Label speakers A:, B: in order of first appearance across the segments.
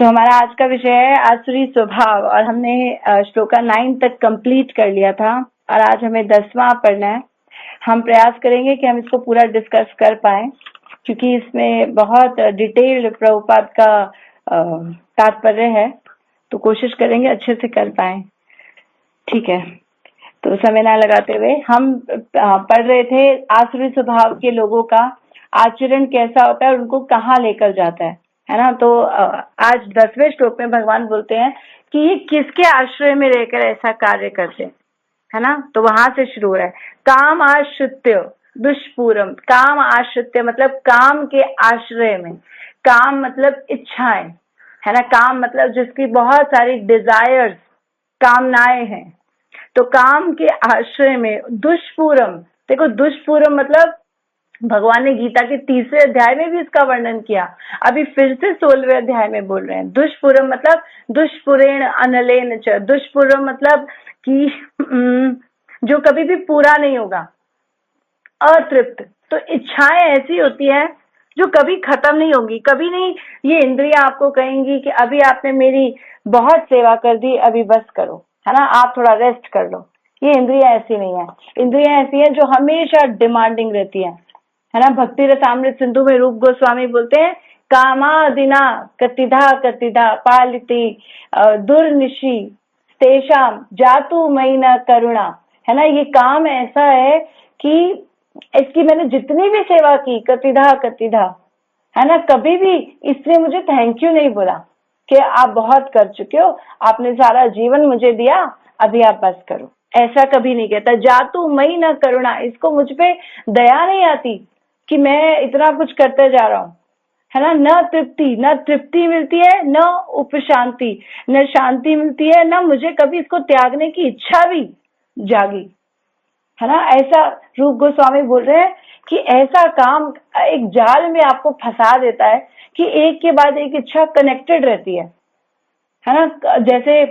A: तो हमारा आज का विषय है आसुरी स्वभाव और हमने श्लोका 9 तक कंप्लीट कर लिया था और आज हमें 10वां पढ़ना है। हम प्रयास करेंगे कि हम इसको पूरा डिस्कस कर पाए क्योंकि इसमें बहुत डिटेल्ड प्रभुपाद का तात्पर्य है, तो कोशिश करेंगे अच्छे से कर पाए। ठीक है, तो समय ना लगाते हुए हम पढ़ रहे थे आसुरी स्वभाव के लोगों का आचरण कैसा होता है और उनको कहाँ लेकर जाता है ना। तो आज 10वें श्लोक में भगवान बोलते हैं कि ये किसके आश्रय में रहकर ऐसा कार्य करते हैं, है ना। तो वहां से शुरू हो रहा है, काम आश्रित्य दुष्पूरम। काम आश्रित्य मतलब काम के आश्रय में, काम मतलब इच्छाएं, है ना। काम मतलब जिसकी बहुत सारी डिजायर्स, कामनाएं हैं, तो काम के आश्रय में दुष्पूरम। देखो दुष्पूरम मतलब भगवान ने गीता के 3रे अध्याय में भी इसका वर्णन किया, अभी फिर से 16वें अध्याय में बोल रहे हैं। दुष्पूरम मतलब दुष्पुरेण अनलेन च। दुष्पूरम मतलब कि जो कभी भी पूरा नहीं होगा, अतृप्त। तो इच्छाएं ऐसी होती है जो कभी खत्म नहीं होगी, कभी नहीं। ये इंद्रियां आपको कहेंगी कि अभी आपने मेरी बहुत सेवा कर दी, अभी बस करो, है ना, आप थोड़ा रेस्ट कर लो। ये इंद्रियां ऐसी नहीं है। इंद्रियां ऐसी है जो हमेशा डिमांडिंग रहती है ना। भक्ति रसामृत सिंधु में रूप गोस्वामी बोलते हैं, कामादिना कतिधा कतिधा पालिति दुर्निशी तेषाम जातु मई न करुणा, है ना। ये काम ऐसा है कि इसकी मैंने जितनी भी सेवा की, कतिधा कतिधा, है ना, कभी भी इसने मुझे थैंक यू नहीं बोला कि आप बहुत कर चुके हो, आपने सारा जीवन मुझे दिया, अभी आप बस करो, ऐसा कभी नहीं कहता। जातु मई न करुणा, इसको मुझ पे दया नहीं आती कि मैं इतना कुछ करते जा रहा हूँ, है ना। न तृप्ति मिलती है, न उपशांति, न शांति मिलती है, न मुझे कभी इसको त्यागने की इच्छा भी जागी, है ना। ऐसा रूप गोस्वामी बोल रहे हैं कि ऐसा काम एक जाल में आपको फंसा देता है कि एक के बाद एक इच्छा कनेक्टेड रहती है ना। जैसे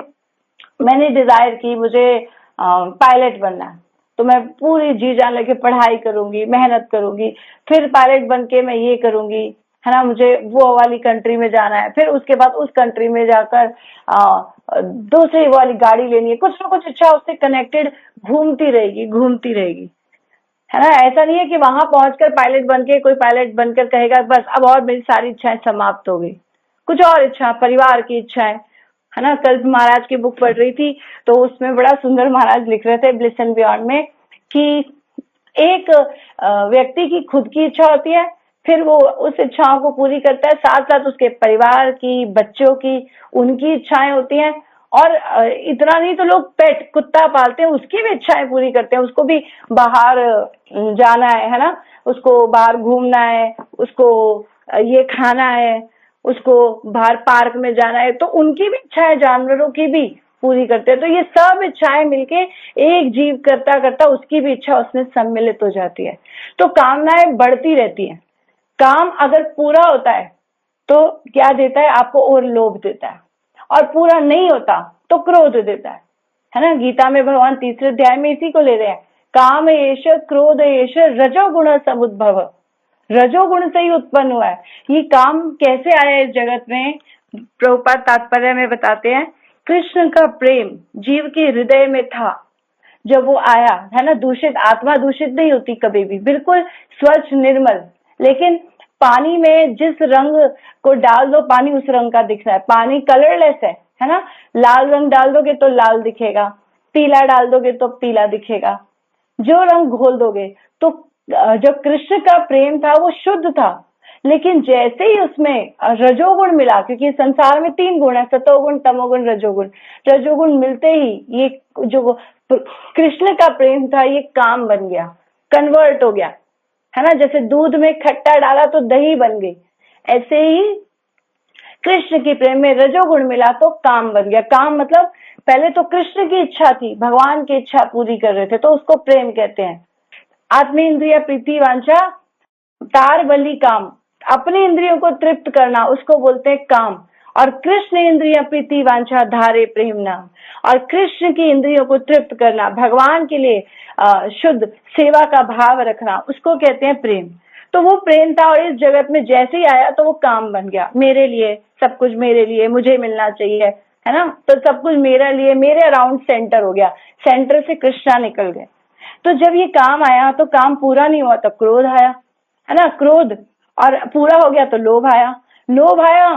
A: मैंने डिजायर की मुझे पायलट बनना है, तो मैं पूरी जी जान लगे पढ़ाई करूंगी, मेहनत करूंगी, फिर पायलट बन के मैं ये करूंगी, है ना, मुझे वो वाली कंट्री में जाना है, फिर उसके बाद उस कंट्री में जाकर दूसरी वाली गाड़ी लेनी है। कुछ ना कुछ इच्छा उससे कनेक्टेड घूमती रहेगी, है ना। ऐसा नहीं है कि वहां पहुंचकर पायलट बन के कोई पायलट बनकर कहेगा बस अब और मेरी सारी इच्छाएं समाप्त हो गई। कुछ और इच्छा, परिवार की इच्छाएं, है ना। कल महाराज की बुक पढ़ रही थी तो उसमें बड़ा सुंदर महाराज लिख रहे थे ब्लिस एंड बियॉन्ड में कि एक व्यक्ति की खुद की इच्छा होती है, फिर वो उस इच्छाओं को पूरी करता है, साथ साथ उसके परिवार की, बच्चों की, उनकी इच्छाएं होती हैं। और इतना नहीं तो लोग पेट कुत्ता पालते हैं, उसकी भी इच्छाएं पूरी करते हैं, उसको भी बाहर जाना है ना, उसको बाहर घूमना है, उसको ये खाना है, उसको बाहर पार्क में जाना है, तो उनकी भी इच्छाएं जानवरों की भी पूरी करते हैं। तो ये सब इच्छाएं मिलके एक जीव करता करता उसकी भी इच्छा उसमें सम्मिलित हो जाती है, तो कामनाएं बढ़ती रहती हैं। काम अगर पूरा होता है तो क्या देता है आपको, और लोभ देता है, और पूरा नहीं होता तो क्रोध देता है ना। गीता में भगवान 3रे अध्याय में इसी को ले रहे हैं, काम एष क्रोध एष रजोगुण समुद्भव। रजोगुण से ही उत्पन्न हुआ है ये काम। कैसे आया इस जगत में, प्रभुपाद तात्पर्य में बताते हैं, कृष्ण का प्रेम जीव के हृदय में था जब वो आया, है ना। दूषित आत्मा दूषित नहीं होती कभी भी, बिल्कुल स्वच्छ निर्मल। लेकिन पानी में जिस रंग को डाल दो पानी उस रंग का दिख रहा है, पानी कलरलेस है ना। लाल रंग डाल दोगे तो लाल दिखेगा, पीला डाल दोगे तो पीला दिखेगा, जो रंग घोल दोगे। तो जो कृष्ण का प्रेम था वो शुद्ध था, लेकिन जैसे ही उसमें रजोगुण मिला, क्योंकि संसार में 3 गुण है, सतोगुण तमोगुण रजोगुण। रजोगुण मिलते ही ये जो कृष्ण का प्रेम था ये काम बन गया, कन्वर्ट हो गया, है ना। जैसे दूध में खट्टा डाला तो दही बन गई, ऐसे ही कृष्ण के प्रेम में रजोगुण मिला तो काम बन गया। काम मतलब पहले तो कृष्ण की इच्छा थी, भगवान की इच्छा पूरी कर रहे थे, तो उसको प्रेम कहते हैं। आत्मी इंद्रिय प्रीति वांछा तार बलि काम, अपनी इंद्रियों को तृप्त करना उसको बोलते हैं काम। और कृष्ण इंद्रिय प्रीति वांछा धारे प्रेम नाम, और कृष्ण की इंद्रियों को तृप्त करना, भगवान के लिए शुद्ध सेवा का भाव रखना, उसको कहते हैं प्रेम। तो वो प्रेम था और इस जगत में जैसे ही आया तो वो काम बन गया, मेरे लिए सब कुछ, मेरे लिए, मुझे मिलना चाहिए, है ना। तो सब कुछ मेरे लिए, मेरे अराउंड सेंटर हो गया, सेंटर से कृष्णा निकल गए। तो जब ये काम आया तो काम पूरा नहीं हुआ, तब क्रोध आया, है ना, क्रोध, और पूरा हो गया तो लोभ आया, लोभ आया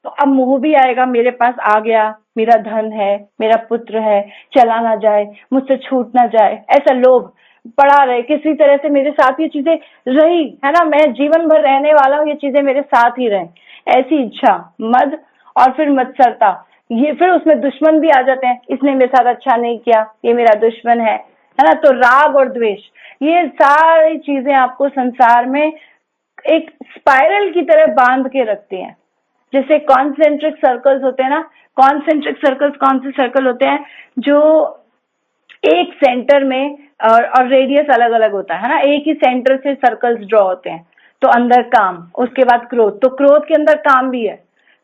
A: तो अब मोह भी आएगा, मेरे पास आ गया, मेरा धन है, मेरा पुत्र है, चला ना जाए, मुझसे छूट ना जाए, ऐसा लोभ पड़ा रहे, किसी तरह से मेरे साथ ये चीजें रही, है ना, मैं जीवन भर रहने वाला हूँ, ये चीजें मेरे साथ ही रहें, ऐसी इच्छा, मद, और फिर मत्सरता, ये फिर उसमें दुश्मन भी आ जाते हैं, इसने मेरे साथ अच्छा नहीं किया, ये मेरा दुश्मन है ना। तो राग और द्वेष, ये सारी चीजें आपको संसार में एक स्पाइरल की तरह बांध के रखती हैं। जैसे कॉन्सेंट्रिक सर्कल्स होते हैं ना, कॉन्सेंट्रिक सर्कल्स कौन से सर्कल होते हैं, जो एक सेंटर में, और रेडियस अलग अलग होता है ना, एक ही सेंटर से सर्कल्स ड्रॉ होते हैं। तो अंदर काम, उसके बाद क्रोध, तो क्रोध के अंदर काम भी है,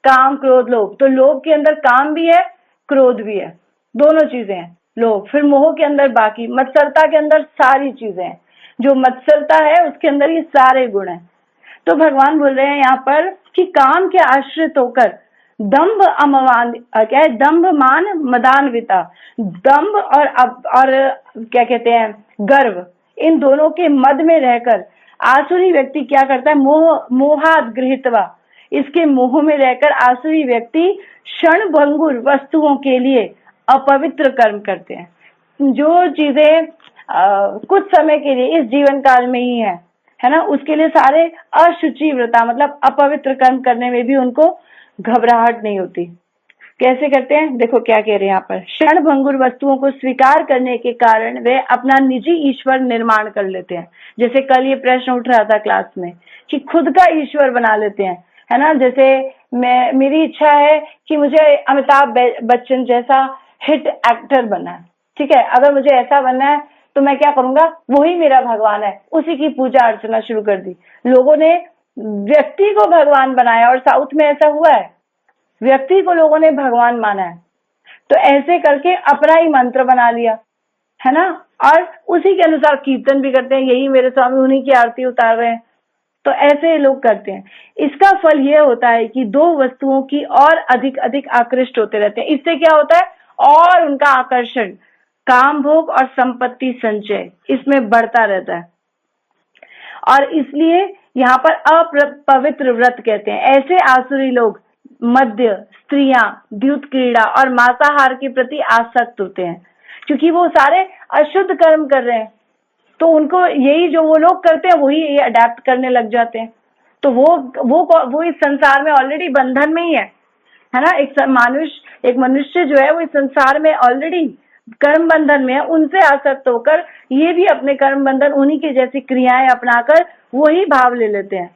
A: काम क्रोध लोभ, तो लोभ के अंदर काम भी है, क्रोध भी है, दोनों चीजें हैं, लोभ। फिर मोह के अंदर बाकी, मत्सरता के अंदर सारी चीजें हैं, जो मत्सरता है उसके अंदर ये सारे गुण हैं। तो भगवान बोल रहे हैं यहाँ पर कि काम के आश्रित होकर दंभ अमवान, क्या है, दंभ मान मदान्विता, दंभ और क्या कहते हैं, गर्व, इन दोनों के मद में रहकर आसुरी व्यक्ति क्या करता है, मोहात गृहीत्वा, इसके मोह में रहकर आसुरी व्यक्ति क्षण भंगुर वस्तुओं के लिए अपवित्र कर्म करते हैं। जो चीजें कुछ समय के लिए इस जीवन काल में ही है ना, उसके लिए सारे अशुचि व्रता, मतलब अपवित्र कर्म करने में भी उनको घबराहट नहीं होती। कैसे करते हैं, देखो क्या कह रहे हैं यहाँ पर, क्षण भंगुर वस्तुओं को स्वीकार करने के कारण वे अपना निजी ईश्वर निर्माण कर लेते हैं। जैसे कल ये प्रश्न उठ रहा था क्लास में कि खुद का ईश्वर बना लेते हैं, है ना। जैसे मेरी इच्छा है कि मुझे अमिताभ बच्चन जैसा हिट एक्टर बनना है, ठीक है, अगर मुझे ऐसा बनना है तो मैं क्या करूंगा, वही मेरा भगवान है, उसी की पूजा अर्चना शुरू कर दी। लोगों ने व्यक्ति को भगवान बनाया, और साउथ में ऐसा हुआ है, व्यक्ति को लोगों ने भगवान माना है, तो ऐसे करके अपना ही मंत्र बना लिया, है ना, और उसी के अनुसार कीर्तन भी करते हैं, यही मेरे स्वामी, उन्हीं की आरती उतार रहे हैं। तो ऐसे लोग करते हैं। इसका फल यह होता है कि दो वस्तुओं की और अधिक अधिक आकृष्ट होते रहते हैं। इससे क्या होता है, और उनका आकर्षण काम भोग और संपत्ति संचय इसमें बढ़ता रहता है। और इसलिए यहाँ पर अपवित्र व्रत कहते हैं। ऐसे आसुरी लोग मद्य, स्त्रियां, द्यूत क्रीड़ा और मांसाहार के प्रति आसक्त होते हैं, क्योंकि वो सारे अशुद्ध कर्म कर रहे हैं, तो उनको यही जो वो लोग करते हैं वही ये अडेप्ट करने लग जाते हैं। तो वो इस संसार में ऑलरेडी बंधन में ही है ना। एक मनुष्य जो है वो इस संसार में ऑलरेडी कर्म बंधन में है, उनसे आसक्त होकर ये भी अपने कर्म बंधन, उन्हीं की जैसी क्रियाएं अपनाकर वही भाव ले लेते हैं,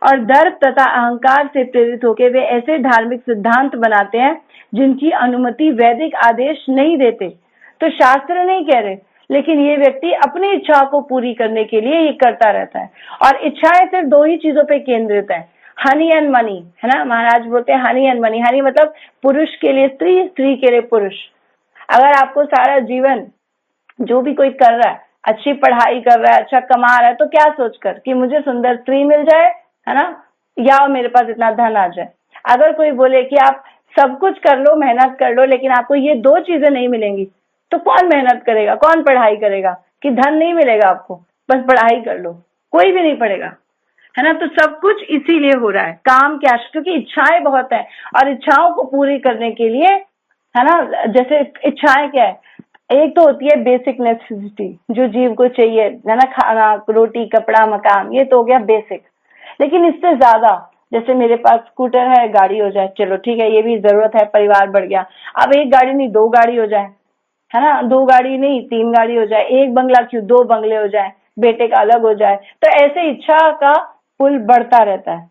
A: और दर्प तथा अहंकार से प्रेरित होकर वे ऐसे धार्मिक सिद्धांत बनाते हैं जिनकी अनुमति वैदिक आदेश नहीं देते। तो शास्त्र नहीं कह रहे, लेकिन ये व्यक्ति अपनी इच्छा को पूरी करने के लिए ये करता रहता है, और इच्छाएं सिर्फ दो ही चीजों पे केंद्रित है, हनी एंड मनी, है ना। महाराज बोलते हैं हनी एंड मनी, हनी मतलब पुरुष के लिए स्त्री, स्त्री के लिए पुरुष। अगर आपको सारा जीवन जो भी कोई कर रहा है, अच्छी पढ़ाई कर रहा है, अच्छा कमा रहा है, तो क्या सोचकर कि मुझे सुंदर स्त्री मिल जाए, है ना, या मेरे पास इतना धन आ जाए। अगर कोई बोले कि आप सब कुछ कर लो, मेहनत कर लो, लेकिन आपको ये दो चीजें नहीं मिलेंगी, तो कौन मेहनत करेगा, कौन पढ़ाई करेगा, कि धन नहीं मिलेगा आपको, बस पढ़ाई कर लो, कोई भी नहीं पढ़ेगा, है ना। तो सब कुछ इसीलिए हो रहा है, काम क्या, क्योंकि इच्छाएं बहुत है, और इच्छाओं को पूरी करने के लिए, है ना, जैसे इच्छाएं क्या है, एक तो होती है बेसिक नेसेसिटी जो जीव को चाहिए, है ना, खाना, रोटी, कपड़ा, मकान, ये तो हो गया बेसिक। लेकिन इससे ज्यादा, जैसे मेरे पास स्कूटर है, गाड़ी हो जाए, चलो ठीक है, ये भी जरूरत है, परिवार बढ़ गया, अब एक गाड़ी नहीं दो गाड़ी हो जाए, है ना, दो गाड़ी नहीं तीन गाड़ी हो जाए, एक बंगला क्यों दो बंगले हो जाए, बेटे का अलग हो जाए। तो ऐसे इच्छा का पुल बढ़ता रहता है।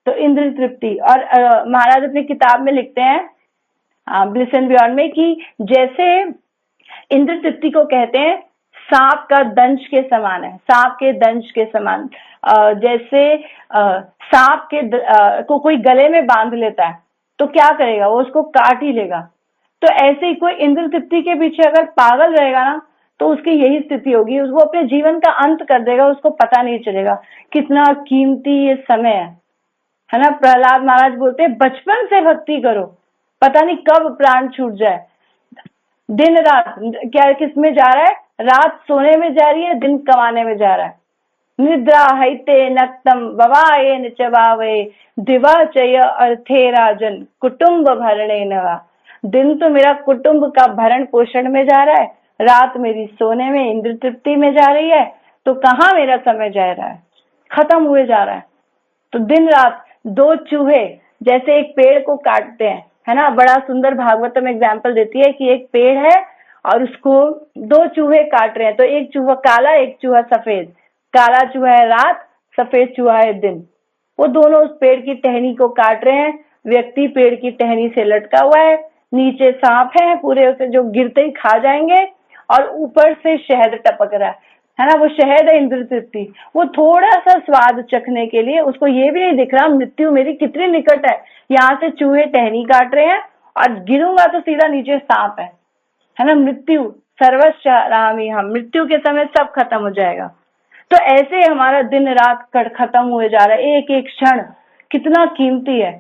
A: तो इंद्र तृप्ति, और महाराज अपनी किताब में लिखते हैं ब्लिस एंड बियॉन्ड में कि जैसे इंद्र तृप्ति को कहते हैं सांप का दंश के समान है, सांप के दंश के समान। जैसे सांप के को कोई गले में बांध लेता है तो क्या करेगा, वो उसको काट ही लेगा। तो ऐसे ही कोई इंद्र तृप्ति के पीछे अगर पागल रहेगा ना, तो उसकी यही स्थिति होगी, वो अपने जीवन का अंत कर देगा, उसको पता नहीं चलेगा कितना कीमती ये समय है ना। प्रहलाद महाराज बोलते हैं बचपन से भक्ति करो, पता नहीं कब प्राण छूट जाए। दिन रात क्या किस में जा रहा है, रात सोने में जा रही है, दिन कमाने में जा रहा है। निद्रा हैते नक्तम ववाये निचवावे दिवा चय अर्थे राजन कुटुंब भरणे नवा। दिन तो मेरा कुटुंब का भरण पोषण में जा रहा है, रात मेरी सोने में इंद्र तृप्ति में जा रही है, तो कहाँ मेरा समय जा रहा है, खत्म हुए जा रहा है। तो दिन रात दो चूहे जैसे एक पेड़ को काटते हैं, है ना। बड़ा सुंदर भागवतम एग्जाम्पल देती है कि एक पेड़ है और उसको दो चूहे काट रहे हैं, तो एक चूहा काला एक चूहा सफेद। काला चूहा है रात, सफेद चूहा है दिन। वो दोनों उस पेड़ की टहनी को काट रहे हैं। व्यक्ति पेड़ की टहनी से लटका हुआ है, नीचे सांप है पूरे, उसे जो गिरते ही खा जाएंगे, और ऊपर से शहद टपक रहा है ना। वो शहद है इंद्र तृप्ति। वो थोड़ा सा स्वाद चखने के लिए उसको ये भी नहीं दिख रहा मृत्यु मेरी कितनी निकट है। यहाँ से चूहे टहनी काट रहे हैं और गिरूंगा तो सीधा नीचे सांप है ना। मृत्यु सर्वस्व हम, मृत्यु के समय सब खत्म हो जाएगा। तो ऐसे हमारा दिन रात खत्म हुए जा रहा है, एक एक क्षण कितना कीमती है।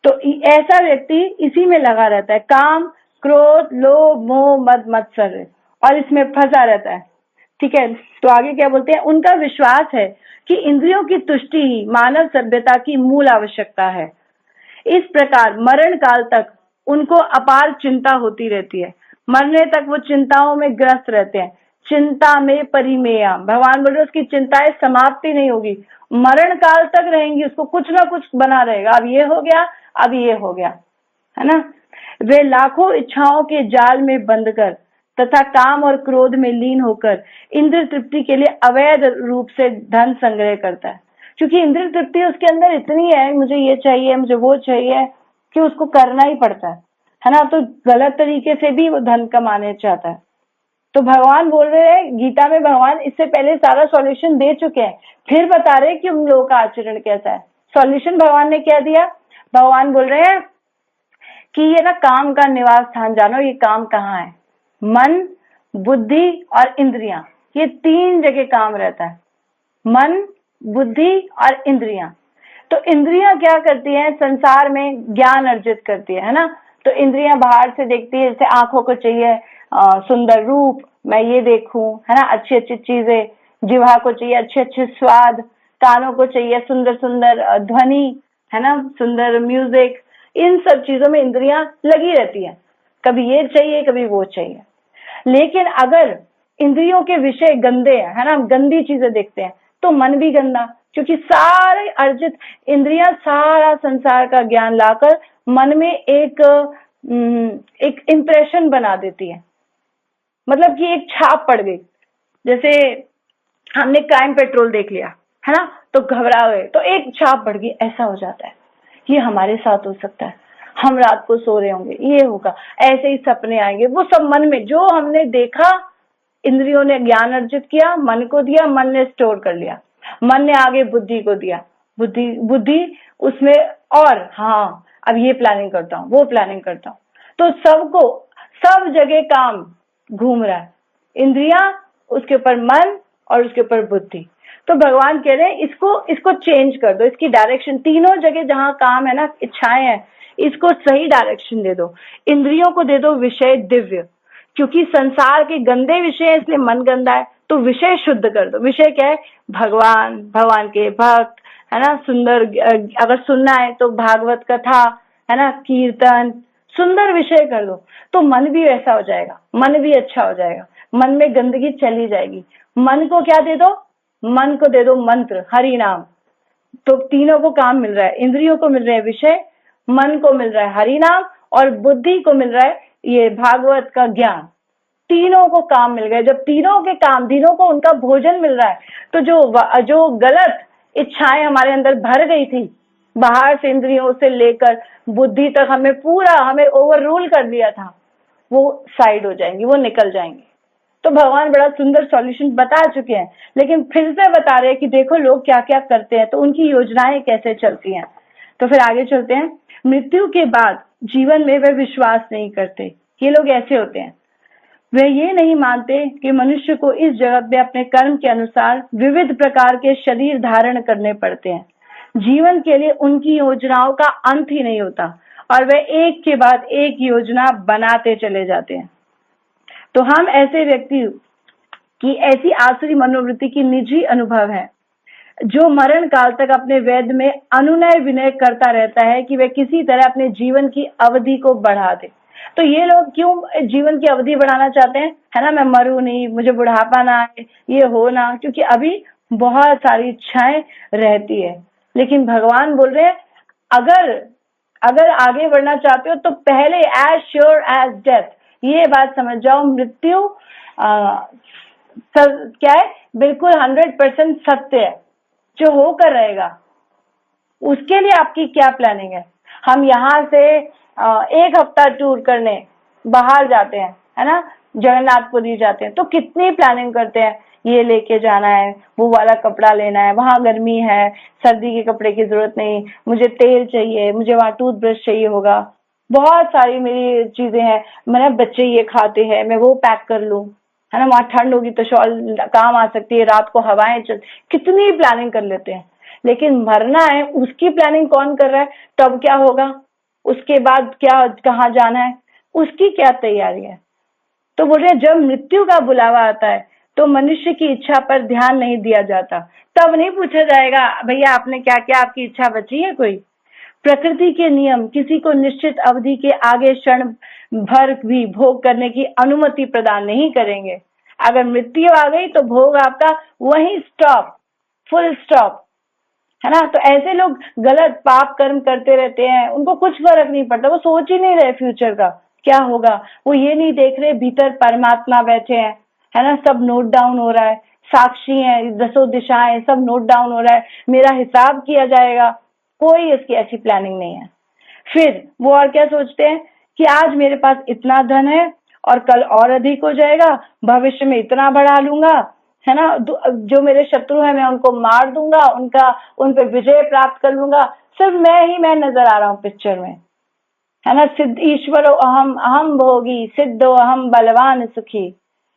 A: तो ऐसा व्यक्ति इसी में लगा रहता है, काम क्रोध लोभ मोह मद मत्सर, और इसमें फंसा रहता है। ठीक है, तो आगे क्या बोलते हैं, उनका विश्वास है कि इंद्रियों की तुष्टि ही मानव सभ्यता की मूल आवश्यकता है। इस प्रकार मरण काल तक उनको अपार चिंता होती रहती है, मरने तक वो चिंताओं में ग्रस्त रहते हैं। चिंता में परिमेया, भगवान बोल रहे उसकी चिंताएं समाप्ति नहीं होगी, मरण काल तक रहेंगी, उसको कुछ ना कुछ बना रहेगा। अब ये हो गया, अब ये हो गया, है ना। वे लाखों इच्छाओं के जाल में बंद कर तथा काम और क्रोध में लीन होकर इंद्र तृप्ति के लिए अवैध रूप से धन संग्रह करता है। क्योंकि इंद्र तृप्ति उसके अंदर इतनी है, मुझे ये चाहिए मुझे वो चाहिए, कि उसको करना ही पड़ता है ना। तो गलत तरीके से भी वो धन कमाने चाहता है। तो भगवान बोल रहे हैं गीता में, भगवान इससे पहले सारा सॉल्यूशन दे चुके हैं, फिर बता रहे कि उन लोगों का आचरण कैसा है। सॉल्यूशन भगवान ने क्या दिया, भगवान बोल रहे हैं कि ये ना काम का निवास स्थान जानो, ये काम कहाँ है, मन बुद्धि और इंद्रियां, ये तीन जगह काम रहता है, मन बुद्धि और इंद्रियां। तो इंद्रियां क्या करती हैं, संसार में ज्ञान अर्जित करती है ना। तो इंद्रियां बाहर से देखती है, जैसे आंखों को चाहिए सुंदर रूप, मैं ये देखूं, है ना, अच्छी अच्छी चीजें। जिह्वा को चाहिए अच्छे अच्छे स्वाद, कानों को चाहिए सुंदर सुंदर ध्वनि, है ना, सुंदर म्यूजिक। इन सब चीजों में इंद्रियां लगी रहती है, कभी ये चाहिए कभी वो चाहिए। लेकिन अगर इंद्रियों के विषय गंदे हैं, है ना, गंदी चीजें देखते हैं, तो मन भी गंदा, क्योंकि सारे अर्जित इंद्रियां सारा संसार का ज्ञान लाकर मन में एक इंप्रेशन बना देती है, मतलब कि एक छाप पड़ गई। जैसे हमने क्राइम पेट्रोल देख लिया, है ना, तो घबरा गए, तो एक छाप पड़ गई, ऐसा हो जाता है, ये हमारे साथ हो सकता है, हम रात को सो रहे होंगे, ये होगा, ऐसे ही सपने आएंगे। वो सब मन में जो हमने देखा, इंद्रियों ने ज्ञान अर्जित किया, मन को दिया, मन ने स्टोर कर लिया, मन ने आगे बुद्धि को दिया, बुद्धि उसमें, और हाँ अब ये प्लानिंग करता हूँ वो प्लानिंग करता हूँ। तो सबको सब जगह काम घूम रहा है, इंद्रियां, उसके ऊपर मन और उसके ऊपर बुद्धि। तो भगवान कह रहे हैं इसको चेंज कर दो, इसकी डायरेक्शन, तीनों जगह जहां काम है ना, इच्छाएं हैं, इसको सही डायरेक्शन दे दो। इंद्रियों को दे दो विषय दिव्य, क्योंकि संसार के गंदे विषय है इसलिए मन गंदा है, तो विषय शुद्ध कर दो। विषय क्या है, भगवान, भगवान के भक्त, है ना, सुंदर, अगर सुनना है तो भागवत कथा, है ना, कीर्तन, सुंदर विषय कर दो, तो मन भी वैसा हो जाएगा, मन भी अच्छा हो जाएगा, मन में गंदगी चली जाएगी। मन को क्या दे दो, मन को दे दो मंत्र, हरि नाम। तो तीनों को काम मिल रहा है, इंद्रियों को मिल रहे हैं विषय, मन को मिल रहा है हरि नाम, और बुद्धि को मिल रहा है ये भागवत का ज्ञान। तीनों को काम मिल गए। जब तीनों के काम, तीनों को उनका भोजन मिल रहा है, तो जो गलत इच्छाएं हमारे अंदर भर गई थी, बाहर से इंद्रियों से लेकर बुद्धि तक हमें ओवर रूल कर दिया था, वो साइड हो जाएंगी, वो निकल जाएंगी। तो भगवान बड़ा सुंदर सॉल्यूशन बता चुके हैं, लेकिन फिर से बता रहे हैं कि देखो लोग क्या क्या करते हैं, तो उनकी योजनाएं कैसे चलती हैं। तो फिर आगे चलते हैं। मृत्यु के बाद जीवन में वे विश्वास नहीं करते, ये लोग ऐसे होते हैं। वे ये नहीं मानते कि मनुष्य को इस जगत में अपने कर्म के अनुसार विविध प्रकार के शरीर धारण करने पड़ते हैं। जीवन के लिए उनकी योजनाओं का अंत ही नहीं होता और वे एक के बाद एक योजना बनाते चले जाते हैं। तो हम ऐसे व्यक्ति की ऐसी आसुरी मनोवृत्ति की निजी अनुभव है जो मरण काल तक अपने वेद में अनुनय विनय करता रहता है कि वे किसी तरह अपने जीवन की अवधि को बढ़ा दे। तो ये लोग क्यों जीवन की अवधि बढ़ाना चाहते हैं, है ना? मैं मरूं नहीं, मुझे बुढ़ापा ना आए, ये हो ना, क्योंकि अभी बहुत सारी इच्छाएं रहती है। लेकिन भगवान बोल रहे हैं अगर आगे बढ़ना चाहते हो तो पहले एज श्योर एज डेथ, ये बात समझ जाओ, मृत्यु क्या है, बिल्कुल 100% सत्य है, जो होकर रहेगा। उसके लिए आपकी क्या प्लानिंग है? हम यहाँ से 1 हफ्ता टूर करने बाहर जाते हैं, है ना, जगन्नाथपुरी जाते हैं, तो कितनी प्लानिंग करते हैं, ये लेके जाना है, वो वाला कपड़ा लेना है, वहां गर्मी है, सर्दी के कपड़े की जरूरत नहीं, मुझे तेल चाहिए, मुझे वहां टूथब्रश चाहिए होगा, बहुत सारी मेरी चीजें हैं, मेरे बच्चे ये खाते हैं, मैं वो पैक कर लूं, है ना, वहां ठंड होगी तो शॉल काम आ सकती है, रात को हवाएं चल, कितनी प्लानिंग कर लेते हैं। लेकिन मरना है, उसकी प्लानिंग कौन कर रहा है? तब क्या होगा, उसके बाद क्या, कहाँ जाना है, उसकी क्या तैयारी है? तो बोल रहे जब मृत्यु का बुलावा आता है तो मनुष्य की इच्छा पर ध्यान नहीं दिया जाता। तब नहीं पूछा जाएगा भैया आपने क्या किया, आपकी इच्छा बची है कोई? प्रकृति के नियम किसी को निश्चित अवधि के आगे क्षण भर भी भोग करने की अनुमति प्रदान नहीं करेंगे। अगर मृत्यु आ गई तो भोग आपका वहीं स्टॉप, फुल स्टॉप, है ना? तो ऐसे लोग गलत पाप कर्म करते रहते हैं, उनको कुछ फर्क नहीं पड़ता, वो सोच ही नहीं रहे फ्यूचर का क्या होगा, वो ये नहीं देख रहे भीतर परमात्मा बैठे हैं, है ना, सब नोट डाउन हो रहा है, साक्षी है, 10 दिशाएं, सब नोट डाउन हो रहा है, मेरा हिसाब किया जाएगा। कोई इसकी ऐसी प्लानिंग नहीं है। फिर वो और क्या सोचते हैं कि आज मेरे पास इतना धन है और कल और अधिक हो जाएगा, भविष्य में इतना बढ़ा लूंगा, है ना, जो मेरे शत्रु है मैं उनको मार दूंगा, उन पे विजय प्राप्त कर लूंगा, सिर्फ मैं नजर आ रहा हूँ पिक्चर में, है ना। सिद्ध ईश्वरो अहम अहम भोगी, सिद्धो अहम बलवान सुखी,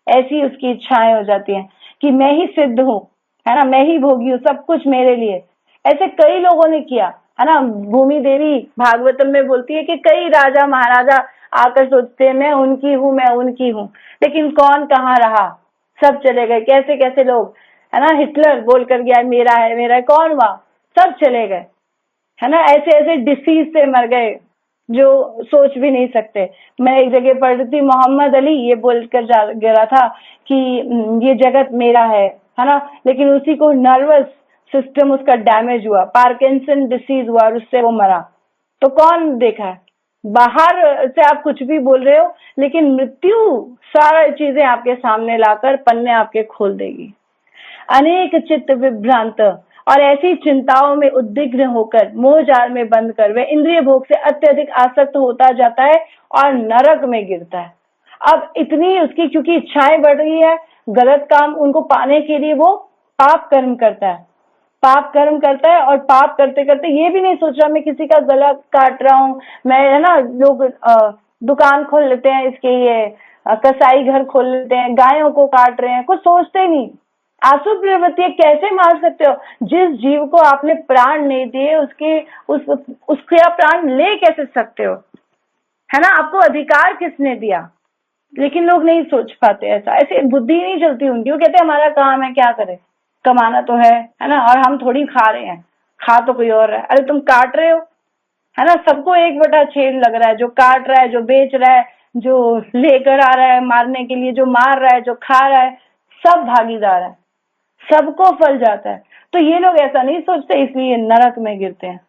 A: ऐसी उसकी इच्छाएं हो जाती हैं कि मैं ही सिद्ध हूँ, है ना, मैं ही भोगी हूँ, सब कुछ मेरे लिए। ऐसे कई लोगों ने किया, है ना। भूमि देवी भागवतम में बोलती है कि कई राजा महाराजा आकर सोचते हैं मैं उनकी हूँ, मैं उनकी हूँ, लेकिन कौन कहाँ रहा, सब चले गए। कैसे कैसे लोग, है ना, हिटलर बोल कर गया मेरा है, कौन हुआ, सब चले गए, है ना। ऐसे ऐसे डिसीज से मर गए जो सोच भी नहीं सकते। मैं एक जगह पढ़ रही थी, मोहम्मद अली ये बोलकर जा गया था कि ये जगत मेरा है ना, लेकिन उसी को नर्वस सिस्टम उसका डैमेज हुआ, पार्किंसन डिसीज हुआ और उससे वो मरा। तो कौन देखा है? बाहर से आप कुछ भी बोल रहे हो, लेकिन मृत्यु सारी चीजें आपके सामने लाकर पन्ने आपके खोल देगी। अनेक चित्त विभ्रांत और ऐसी चिंताओं में उद्विग्न होकर मोह जाल में बंद कर वे इंद्रिय भोग से अत्यधिक आसक्त होता जाता है और नरक में गिरता है। अब इतनी उसकी क्योंकि इच्छाएं बढ़ रही है, गलत काम उनको पाने के लिए वो पाप कर्म करता है, पाप कर्म करता है, और पाप करते करते ये भी नहीं सोच रहा मैं किसी का गला काट रहा हूँ, मैं, है ना, लोग दुकान खोल लेते हैं इसके, ये कसाई घर खोल लेते हैं, गायों को काट रहे हैं, कुछ सोचते नहीं। आसु प्रवृत्ति कैसे मार सकते हो? जिस जीव को आपने प्राण नहीं दिए उसके प्राण ले कैसे सकते हो, है ना? आपको अधिकार किसने दिया? लेकिन लोग नहीं सोच पाते, ऐसे बुद्धि नहीं चलती उनकी। वो कहते हैं हमारा काम है, क्या करे, कमाना तो है ना, और हम थोड़ी खा रहे हैं, खा तो कोई और रहा है। अरे तुम काट रहे हो, है ना, सबको 1/6 लग रहा है, जो काट रहा है, जो बेच रहा है, जो लेकर आ रहा है मारने के लिए, जो मार रहा है, जो खा रहा है, सब भागीदार है, सबको फल जाता है। तो ये लोग ऐसा नहीं सोचते, इसलिए नरक में गिरते हैं,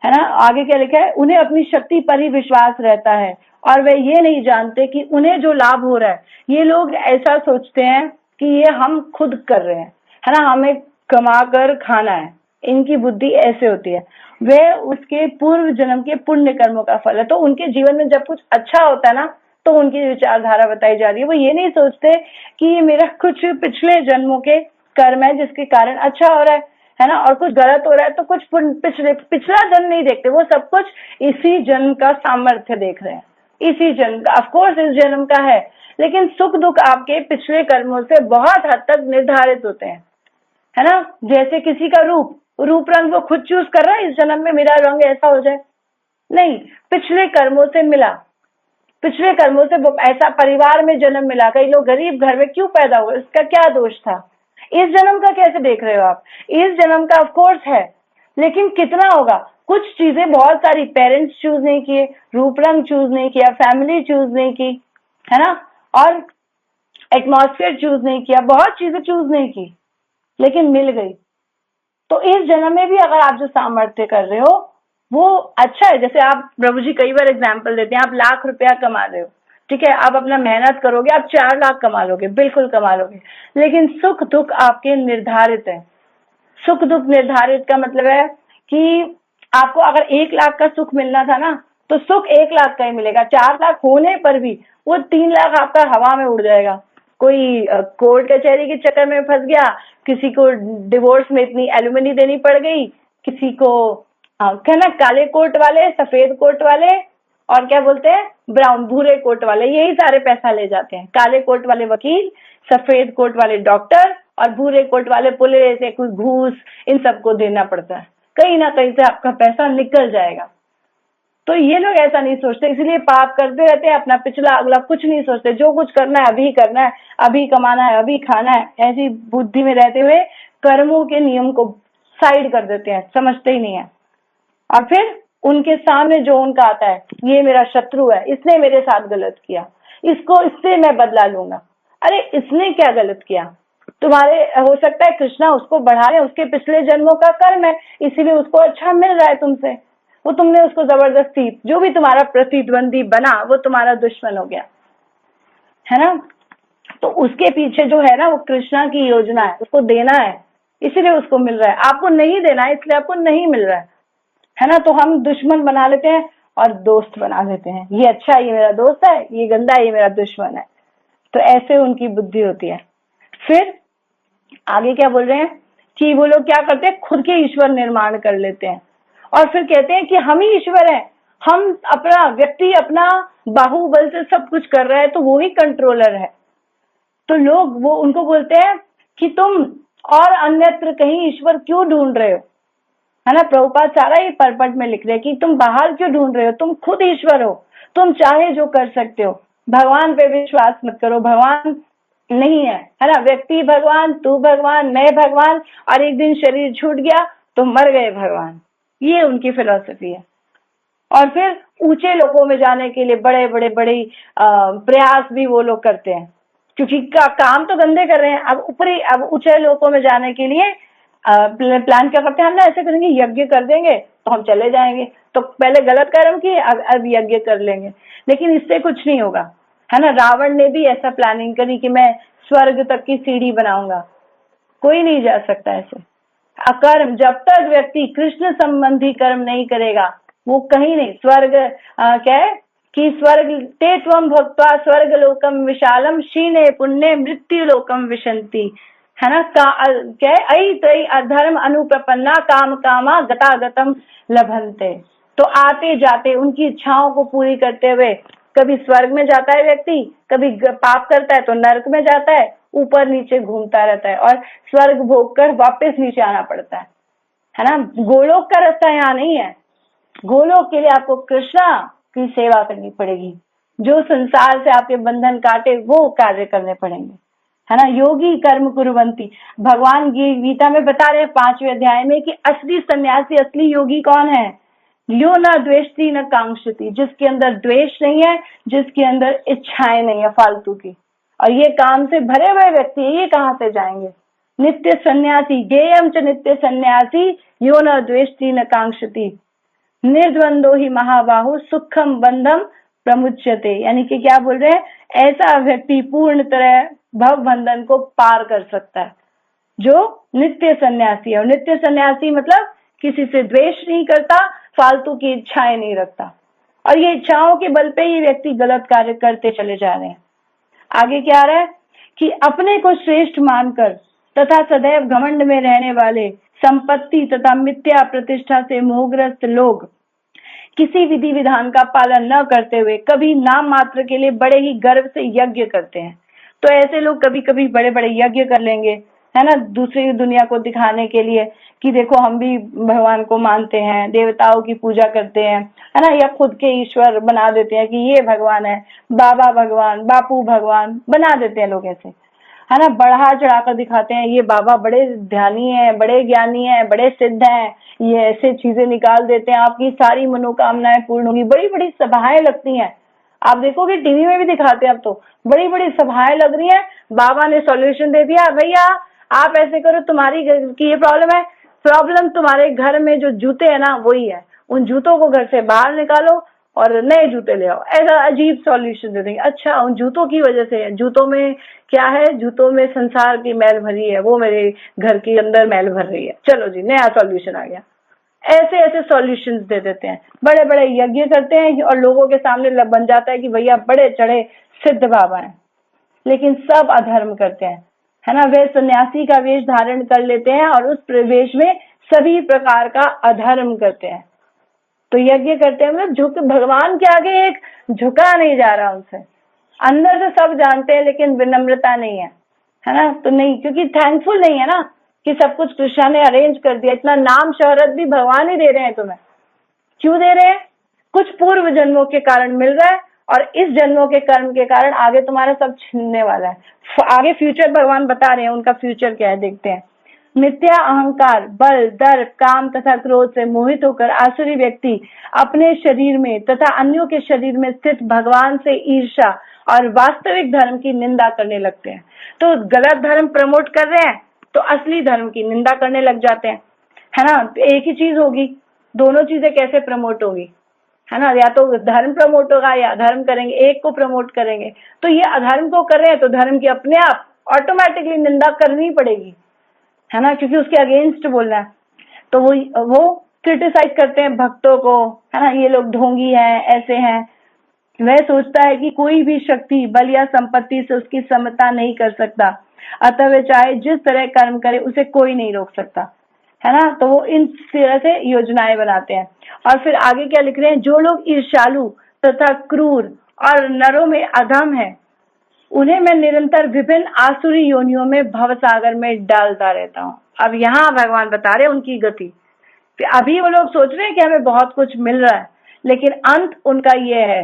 A: है ना। आगे क्या लिखा है, उन्हें अपनी शक्ति पर ही विश्वास रहता है और वे ये नहीं जानते कि उन्हें जो लाभ हो रहा है, ये लोग ऐसा सोचते हैं कि ये हम खुद कर रहे हैं, है ना, हमें कमा कर खाना है। इनकी बुद्धि ऐसे होती है, वे उसके पूर्व जन्म के पुण्य कर्मों का फल है। तो उनके जीवन में जब कुछ अच्छा होता है ना, तो उनकी विचारधारा बताई जा रही है। वो ये नहीं सोचते कि ये मेरा कुछ पिछले जन्मों के कर्म है जिसके कारण अच्छा हो रहा है ना, और कुछ गलत हो रहा है तो कुछ पिछला जन्म नहीं देखते, वो सब कुछ इसी जन्म का सामर्थ्य देख रहे हैं, इसी जन्म का। ऑफकोर्स इस जन्म का है, लेकिन सुख दुख आपके पिछले कर्मों से बहुत हद तक निर्धारित होते हैं, है ना। जैसे किसी का रूप रंग वो खुद चूज कर रहा है, इस जन्म में मेरा रंग ऐसा हो जाए, नहीं, पिछले कर्मों से मिला, पिछले कर्मों से ऐसा परिवार में जन्म मिला। कई लोग गरीब घर में क्यों पैदा हुए, इसका क्या दोष था, इस जन्म का कैसे देख रहे हो आप, इस जन्म का ऑफकोर्स है, लेकिन कितना होगा। कुछ चीजें बहुत सारी पेरेंट्स चूज नहीं किए, रूप रंग चूज नहीं किया, फैमिली चूज नहीं की, है ना, और एटमॉस्फेयर चूज नहीं किया, बहुत चीजें चूज नहीं की, लेकिन मिल गई। तो इस जन्म में भी अगर आप जो सामर्थ्य कर रहे हो वो अच्छा है। जैसे आप, प्रभु जी कई बार एग्जाम्पल देते हैं, आप लाख रुपया कमा रहे हो, ठीक है, आप अपना मेहनत करोगे, आप 4 लाख कमा लोगे, बिल्कुल कमा लोगे, लेकिन सुख दुख आपके निर्धारित है। सुख दुख निर्धारित का मतलब है कि आपको अगर 1 लाख का सुख मिलना था ना, तो सुख 1 लाख का ही मिलेगा। 4 लाख होने पर भी वो 3 लाख आपका हवा में उड़ जाएगा। कोई कोर्ट कचहरी के चक्कर में फंस गया, किसी को डिवोर्स में इतनी एलुमनी देनी पड़ गई, किसी को क्या ना, काले कोट वाले, सफेद कोट वाले, और क्या बोलते हैं, ब्राउन, भूरे कोट वाले, यही सारे पैसा ले जाते हैं। काले कोट वाले वकील, सफेद कोट वाले डॉक्टर, और भूरे कोट वाले पुलिस, या कोई घूस, इन सबको देना पड़ता है। कहीं ना कहीं से आपका पैसा निकल जाएगा। तो ये लोग ऐसा नहीं सोचते, इसलिए पाप करते रहते हैं, अपना पिछला अगला कुछ नहीं सोचते। जो कुछ करना है अभी करना है, अभी कमाना है, अभी खाना है, ऐसी बुद्धि में रहते हुए कर्मों के नियम को साइड कर देते हैं, समझते ही नहीं है। और फिर उनके सामने जो उनका आता है, ये मेरा शत्रु है, इसने मेरे साथ गलत किया, इससे मैं बदला लूंगा। अरे इसने क्या गलत किया, तुम्हारे हो सकता है कृष्णा उसको बढ़ा रहे, उसके पिछले जन्मों का कर्म है, इसीलिए उसको अच्छा मिल रहा है तुमसे। वो तुमने उसको जबरदस्ती, जो भी तुम्हारा प्रतिद्वंदी बना वो तुम्हारा दुश्मन हो गया, है ना। तो उसके पीछे जो है ना, वो कृष्णा की योजना है, उसको देना है, इसीलिए उसको मिल रहा है। आपको नहीं देना है, इसलिए आपको नहीं मिल रहा है ना। तो हम दुश्मन बना लेते हैं और दोस्त बना लेते हैं, ये अच्छा ये मेरा दोस्त है, ये गंदा ये मेरा दुश्मन है। तो ऐसे उनकी बुद्धि होती है। फिर आगे क्या बोल रहे हैं कि वो लोग क्या करते हैं, खुद के ईश्वर निर्माण कर लेते हैं, और फिर कहते हैं कि हम ही ईश्वर हैं, हम अपना व्यक्ति अपना बाहुबल से सब कुछ कर रहा है, तो वो ही कंट्रोलर है। तो लोग वो उनको बोलते हैं कि तुम और अन्यत्र कहीं ईश्वर क्यों ढूंढ रहे हो, है ना। प्रभुपाद सारा ही परपट में लिख रहे हैं कि तुम बाहर क्यों ढूंढ रहे हो, तुम खुद ईश्वर हो, तुम चाहे जो कर सकते हो। भगवान पे विश्वास मत करो, भगवान नहीं है ना। व्यक्ति भगवान, तू भगवान, मैं भगवान, और एक दिन शरीर छूट गया तो मर गए भगवान। ये उनकी फिलॉसफी है। और फिर ऊंचे लोकों में जाने के लिए बड़े बड़े बड़े प्रयास भी वो लोग करते हैं, क्योंकि काम तो गंदे कर रहे हैं। अब ऊंचे लोकों में जाने के लिए प्लान क्या करते हैं, हम ना ऐसे करेंगे, यज्ञ कर देंगे तो हम चले जाएंगे। तो पहले गलत कर्म किए, अब यज्ञ कर लेंगे, लेकिन इससे कुछ नहीं होगा, है ना। रावण ने भी ऐसा प्लानिंग करी कि मैं स्वर्ग तक की सीढ़ी बनाऊंगा, कोई नहीं जा सकता ऐसे। अकर्म, जब तक व्यक्ति कृष्ण संबंधी कर्म नहीं करेगा वो कहीं नहीं। स्वर्ग क्या है कि स्वर्ग ते त्वं भक्त्वा स्वर्ग लोकम विशालम शीने पुण्य मृत्यु लोकम विशंति, है ना। क्या है, अई तई अधर्म अनुप्रपन्ना काम कामा गता गतम लभंते। तो आते जाते उनकी इच्छाओं को पूरी करते हुए कभी स्वर्ग में जाता है व्यक्ति, कभी पाप करता है तो नरक में जाता है, ऊपर नीचे घूमता रहता है, और स्वर्ग भोग कर वापस नीचे आना पड़ता है ना। गोलोक का रास्ता यहाँ नहीं है। गोलोक के लिए आपको कृष्णा की सेवा करनी पड़ेगी, जो संसार से आपके बंधन काटे वो कार्य करने पड़ेंगे, है ना। योगी कर्म कुर्वन्ति, भगवान गीता में बता रहे 5वें अध्याय में कि असली सन्यासी, असली योगी कौन है, यो न द्वेष्टि न कांक्षति, जिसके अंदर द्वेष नहीं है, जिसके अंदर इच्छाएं नहीं है फालतू की। और ये काम से भरे हुए व्यक्ति ये कहाँ से जाएंगे। नित्य सन्यासी, गेयम च नित्य सन्यासी यो न द्वेष्टि न कांक्षति, निर्द्वंदो ही महाबाहु सुखम बंधम प्रमुच्यते। यानी कि क्या बोल रहे हैं, ऐसा व्यक्ति पूर्ण तरह भव बंधन को पार कर सकता है जो नित्य सन्यासी है। और नित्य सन्यासी मतलब किसी से द्वेष नहीं करता, फालतू की इच्छाएं नहीं रखता, और ये इच्छाओं के बल पे ये व्यक्ति गलत कार्य करते चले जा रहे हैं। आगे क्या आ रहा है कि अपने को श्रेष्ठ मानकर तथा सदैव घमंड में रहने वाले, संपत्ति तथा मिथ्या प्रतिष्ठा से मोहग्रस्त लोग किसी विधि विधान का पालन न करते हुए कभी नाम मात्र के लिए बड़े ही गर्व से यज्ञ करते हैं। तो ऐसे लोग कभी कभी बड़े बड़े यज्ञ कर लेंगे, है ना, दूसरी दुनिया को दिखाने के लिए कि देखो हम भी भगवान को मानते हैं, देवताओं की पूजा करते हैं, है ना, या खुद के ईश्वर बना देते हैं कि ये भगवान है, बाबा भगवान, बापू भगवान बना देते हैं लोग ऐसे, है ना, बढ़ा चढ़ाकर दिखाते हैं ये बाबा बड़े ध्यानी हैं, बड़े ज्ञानी हैं, बड़े सिद्ध हैं, ये ऐसे चीजें निकाल देते हैं, आपकी सारी मनोकामनाएं पूर्ण होगी। बड़ी बड़ी सभाएं लगती हैं, आप देखोगे टीवी में भी दिखाते हैं, अब तो बड़ी बड़ी सभाएं लग रही है, बाबा ने सॉल्यूशन दे दिया, भैया आप ऐसे करो, तुम्हारी की ये प्रॉब्लम है, प्रॉब्लम तुम्हारे घर में जो जूते है ना वही है, उन जूतों को घर से बाहर निकालो और नए जूते ले आओ। ऐसा अजीब सॉल्यूशन दे देंगे। अच्छा उन जूतों की वजह से, जूतों में क्या है, जूतों में संसार की मैल भरी है, वो मेरे घर के अंदर मैल भर रही है, चलो जी नया सॉल्यूशन आ गया। ऐसे ऐसे सॉल्यूशंस दे देते हैं, बड़े बड़े यज्ञ करते हैं और लोगों के सामने बन जाता है कि भैया बड़े चढ़े सिद्ध बाबा हैं, लेकिन सब अधर्म करते हैं, है ना। वे सन्यासी का वेश धारण कर लेते हैं और उस वेश में सभी प्रकार का अधर्म करते हैं। तो यज्ञ करते हैं मतलब झुक, भगवान के आगे एक झुका नहीं जा रहा उनसे, अंदर से सब जानते हैं लेकिन विनम्रता नहीं है ना। तो नहीं, क्योंकि थैंकफुल नहीं है ना कि सब कुछ कृष्णा ने अरेंज कर दिया, इतना नाम शोहरत भी भगवान ही दे रहे हैं तुम्हें। क्यों दे रहे हैं? कुछ पूर्व जन्मों के कारण मिल रहा है और इस जन्मों के कर्म के कारण आगे तुम्हारा सब छिनने वाला है। आगे फ्यूचर भगवान बता रहे हैं, उनका फ्यूचर क्या है देखते हैं। मिथ्या अहंकार, बल, दर्प, काम तथा क्रोध से मोहित होकर आसुरी व्यक्ति अपने शरीर में तथा अन्यों के शरीर में स्थित भगवान से ईर्ष्या और वास्तविक धर्म की निंदा करने लगते हैं। तो गलत धर्म प्रमोट कर रहे हैं तो असली धर्म की निंदा करने लग जाते हैं, है ना। एक ही चीज होगी, दोनों चीजें कैसे प्रमोट होगी, है ना। या तो धर्म प्रमोट होगा या अधर्म करेंगे, एक को प्रमोट करेंगे। तो ये अधर्म को कर रहे हैं तो धर्म की अपने आप ऑटोमेटिकली निंदा करनी पड़ेगी, है ना, क्योंकि उसके अगेंस्ट बोलना है। तो वो क्रिटिसाइज करते हैं भक्तों को, है ना, ये लोग ढोंगी हैं, ऐसे हैं। वह सोचता है कि कोई भी शक्ति, बल या संपत्ति से उसकी समता नहीं कर सकता, अतः वह चाहे जिस तरह कर्म करे उसे कोई नहीं रोक सकता, है ना। तो वो इन तरह से योजनाएं बनाते हैं। और फिर आगे क्या लिख रहे हैं, जो लोग ईर्ष्यालु तथा क्रूर और नरों में अधम है उन्हें मैं निरंतर विभिन्न आसुरी योनियों में भवसागर में डालता रहता हूँ। अब यहाँ भगवान बता रहे उनकी गति। अभी वो लोग सोच रहे हैं कि हमें बहुत कुछ मिल रहा है, लेकिन अंत उनका ये है,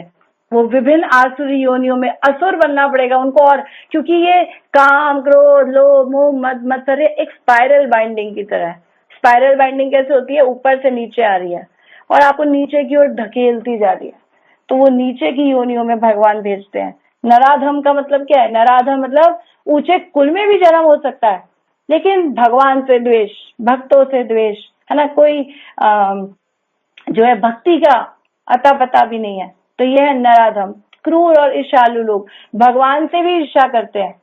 A: वो विभिन्न आसुरी योनियों में असुर बनना पड़ेगा उनको। और क्योंकि ये काम, क्रोध, लोभ, मोह, मद, मत्सर्य एक स्पाइरल बाइंडिंग की तरह है। स्पाइरल बाइंडिंग कैसे होती है? ऊपर से नीचे आ रही है और आपको नीचे की ओर धकेलती जा रही है, तो वो नीचे की योनियों में भगवान भेजते हैं। नराधम का मतलब क्या है? नराधम मतलब ऊंचे कुल में भी जन्म हो सकता है, लेकिन भगवान से द्वेष, भक्तों से द्वेष, है ना, कोई जो है भक्ति का अता पता भी नहीं है, तो ये है नराधम। क्रूर और ईर्ष्यालु लोग भगवान से भी ईर्ष्या करते हैं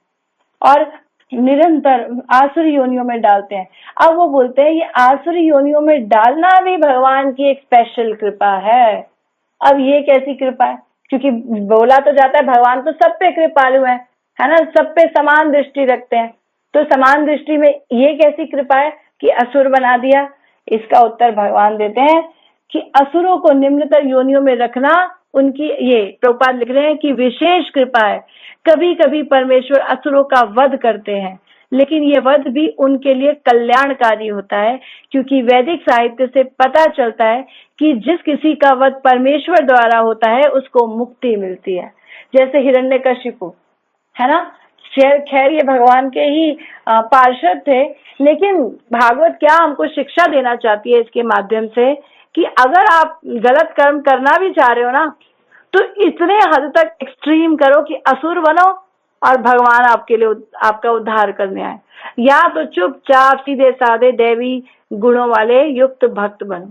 A: और निरंतर आसुरी योनियों में डालते हैं। अब वो बोलते हैं ये आसुरी योनियों में डालना भी भगवान की एक स्पेशल कृपा है। अब ये कैसी कृपा है? क्योंकि बोला तो जाता है भगवान तो सब पे कृपालु है ना, सब पे समान दृष्टि रखते हैं। तो समान दृष्टि में ये कैसी कृपा है कि असुर बना दिया? इसका उत्तर भगवान देते हैं कि असुरों को निम्नतर योनियों में रखना उनकी, ये प्रभुपाद लिख रहे हैं कि विशेष कृपा है। कभी कभी परमेश्वर असुरों का वध करते हैं, लेकिन ये वध भी उनके लिए कल्याणकारी होता है, क्योंकि वैदिक साहित्य से पता चलता है कि जिस किसी का वध परमेश्वर द्वारा होता है उसको मुक्ति मिलती है। जैसे हिरण्यकशिपु, है ना, खैर ये भगवान के ही पार्षद थे, लेकिन भागवत क्या हमको शिक्षा देना चाहती है इसके माध्यम से कि अगर आप गलत कर्म करना भी चाह रहे हो ना, तो इतने हद तक एक्सट्रीम करो कि असुर बनो और भगवान आपके लिए आपका उद्धार करने आए, या तो चुपचाप सीधे साधे दैवी गुणों वाले युक्त भक्त बनो।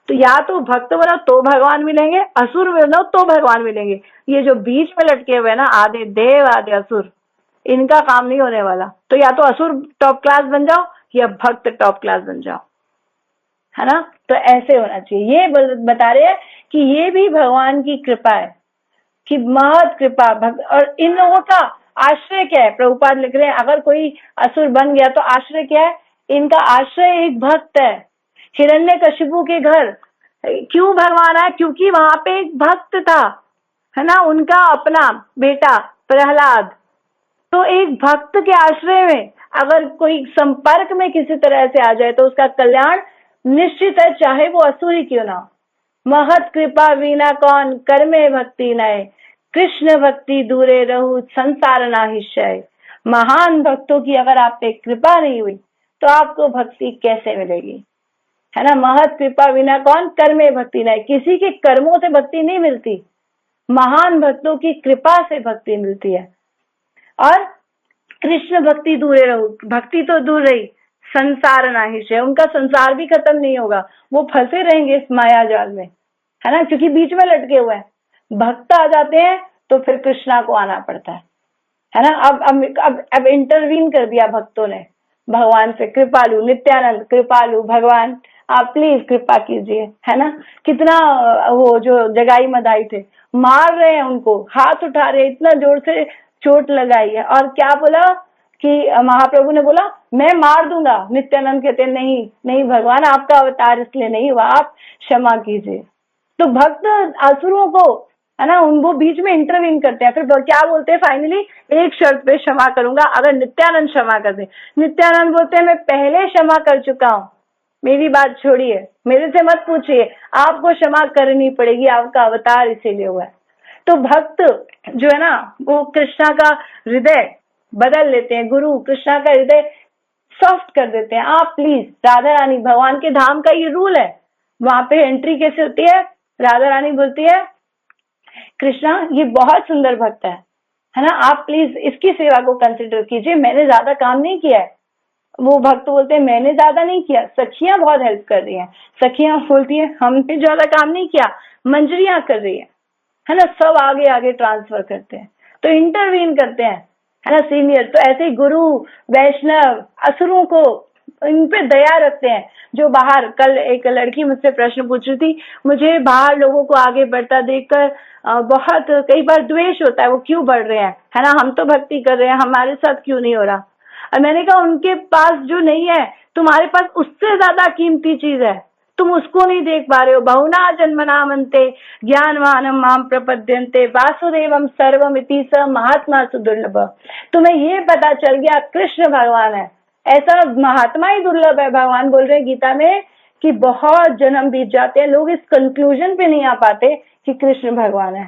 A: तो या तो भक्त बनो तो भगवान मिलेंगे, असुर बनो तो भगवान मिलेंगे। ये जो बीच में लटके हुए ना, आधे देव आधे असुर, इनका काम नहीं होने वाला। तो या तो असुर टॉप क्लास बन जाओ या भक्त टॉप क्लास बन जाओ, है ना। तो ऐसे होना चाहिए। ये बता रहे हैं कि ये भी भगवान की कृपा है, कि महत कृपा। और इन लोगों का आश्रय क्या है? प्रभुपाद लिख रहे हैं अगर कोई असुर बन गया तो आश्रय क्या है? इनका आश्रय एक भक्त है। हिरण्यकशिपु के घर क्यों भगवान आए? क्योंकि वहां पे एक भक्त था, है ना, उनका अपना बेटा प्रहलाद। तो एक भक्त के आश्रय में अगर कोई संपर्क में किसी तरह से आ जाए तो उसका कल्याण निश्चित है, चाहे वो असुरी क्यों ना। महत कृपा वीना कौन कर्मे भक्ति नय, कृष्ण भक्ति दूरे रहू संसार नाहिशय। महान भक्तों की अगर आप पे कृपा नहीं हुई तो आपको भक्ति कैसे मिलेगी, है ना। महत कृपा बिना कौन कर्मे भक्ति नहीं, किसी के कर्मों से भक्ति नहीं मिलती, महान भक्तों की कृपा से भक्ति मिलती है। और कृष्ण भक्ति दूरे रहो, भक्ति तो दूर रही, संसार नाहिश है, उनका संसार भी खत्म नहीं होगा, वो फंसे रहेंगे इस माया जाल में, है ना, क्योंकि बीच में लटके हुए हैं। भक्त आ जाते हैं तो फिर कृष्णा को आना पड़ता है ना। अब इंटरवीन कर दिया भक्तों ने भगवान से, कृपालु नित्यानंद कृपालु भगवान आप प्लीज कृपा कीजिए, है ना। कितना वो जो जगाई मदाई थे, मार रहे हैं उनको, हाथ उठा रहे हैं, इतना जोर से चोट लगाई है। और क्या बोला कि महाप्रभु ने बोला मैं मार दूंगा। नित्यानंद कहते हैं नहीं नहीं भगवान, आपका अवतार इसलिए नहीं हुआ, आप क्षमा कीजिए। तो भक्त असुरों को, है ना, वो बीच में इंटरवीन करते हैं, फिर क्या बोलते हैं फाइनली, एक शर्त पे क्षमा करूंगा अगर नित्यानंद क्षमा कर दे। नित्यानंद बोलते हैं मैं पहले क्षमा कर चुका हूँ, मेरी बात छोड़िए, मेरे से मत पूछिए, आपको क्षमा करनी पड़ेगी, आपका अवतार इसीलिए हुआ है। तो भक्त जो है ना वो कृष्णा का हृदय बदल लेते हैं, गुरु कृष्णा का हृदय सॉफ्ट कर देते हैं। आप प्लीज, राधा रानी, भगवान के धाम का ये रूल है, वहां पे एंट्री कैसे होती है, राधा रानी बोलती है कृष्णा ये बहुत सुंदर भक्त है ना, आप प्लीज इसकी सेवा को कंसिडर कीजिए, मैंने ज्यादा काम नहीं किया है। वो भक्त बोलते हैं मैंने ज्यादा नहीं किया, सखियां बहुत हेल्प कर रही हैं। सखियां बोलती हैं हमने ज्यादा काम नहीं किया, मंजरियां कर रही है ना। सब आगे आगे ट्रांसफर करते हैं, तो इंटरवीन करते हैं, है ना, सीनियर। तो ऐसे ही गुरु वैष्णव असुरों को इन पे दया रखते हैं। जो बाहर, कल एक लड़की मुझसे प्रश्न पूछ रही थी, मुझे बाहर लोगों को आगे बढ़ता देखकर बहुत कई बार द्वेष होता है, वो क्यों बढ़ रहे हैं, है ना, हम तो भक्ति कर रहे हैं, हमारे साथ क्यों नहीं हो रहा। और मैंने कहा उनके पास जो नहीं है तुम्हारे पास उससे ज्यादा कीमती चीज है, तुम उसको नहीं देख पा रहे हो। बहुना जन्मनामन्ते ज्ञानवानम माम प्रपद्यन्ते वासुदेवम सर्वमिति स महात्मा सुदुर्लभ। तुम्हें ये पता चल गया कृष्ण भगवान है, ऐसा महात्मा ही दुर्लभ है। भगवान बोल रहे हैं गीता में कि बहुत जन्म बीत जाते हैं, लोग इस कंक्लूजन पे नहीं आ पाते कि कृष्ण भगवान है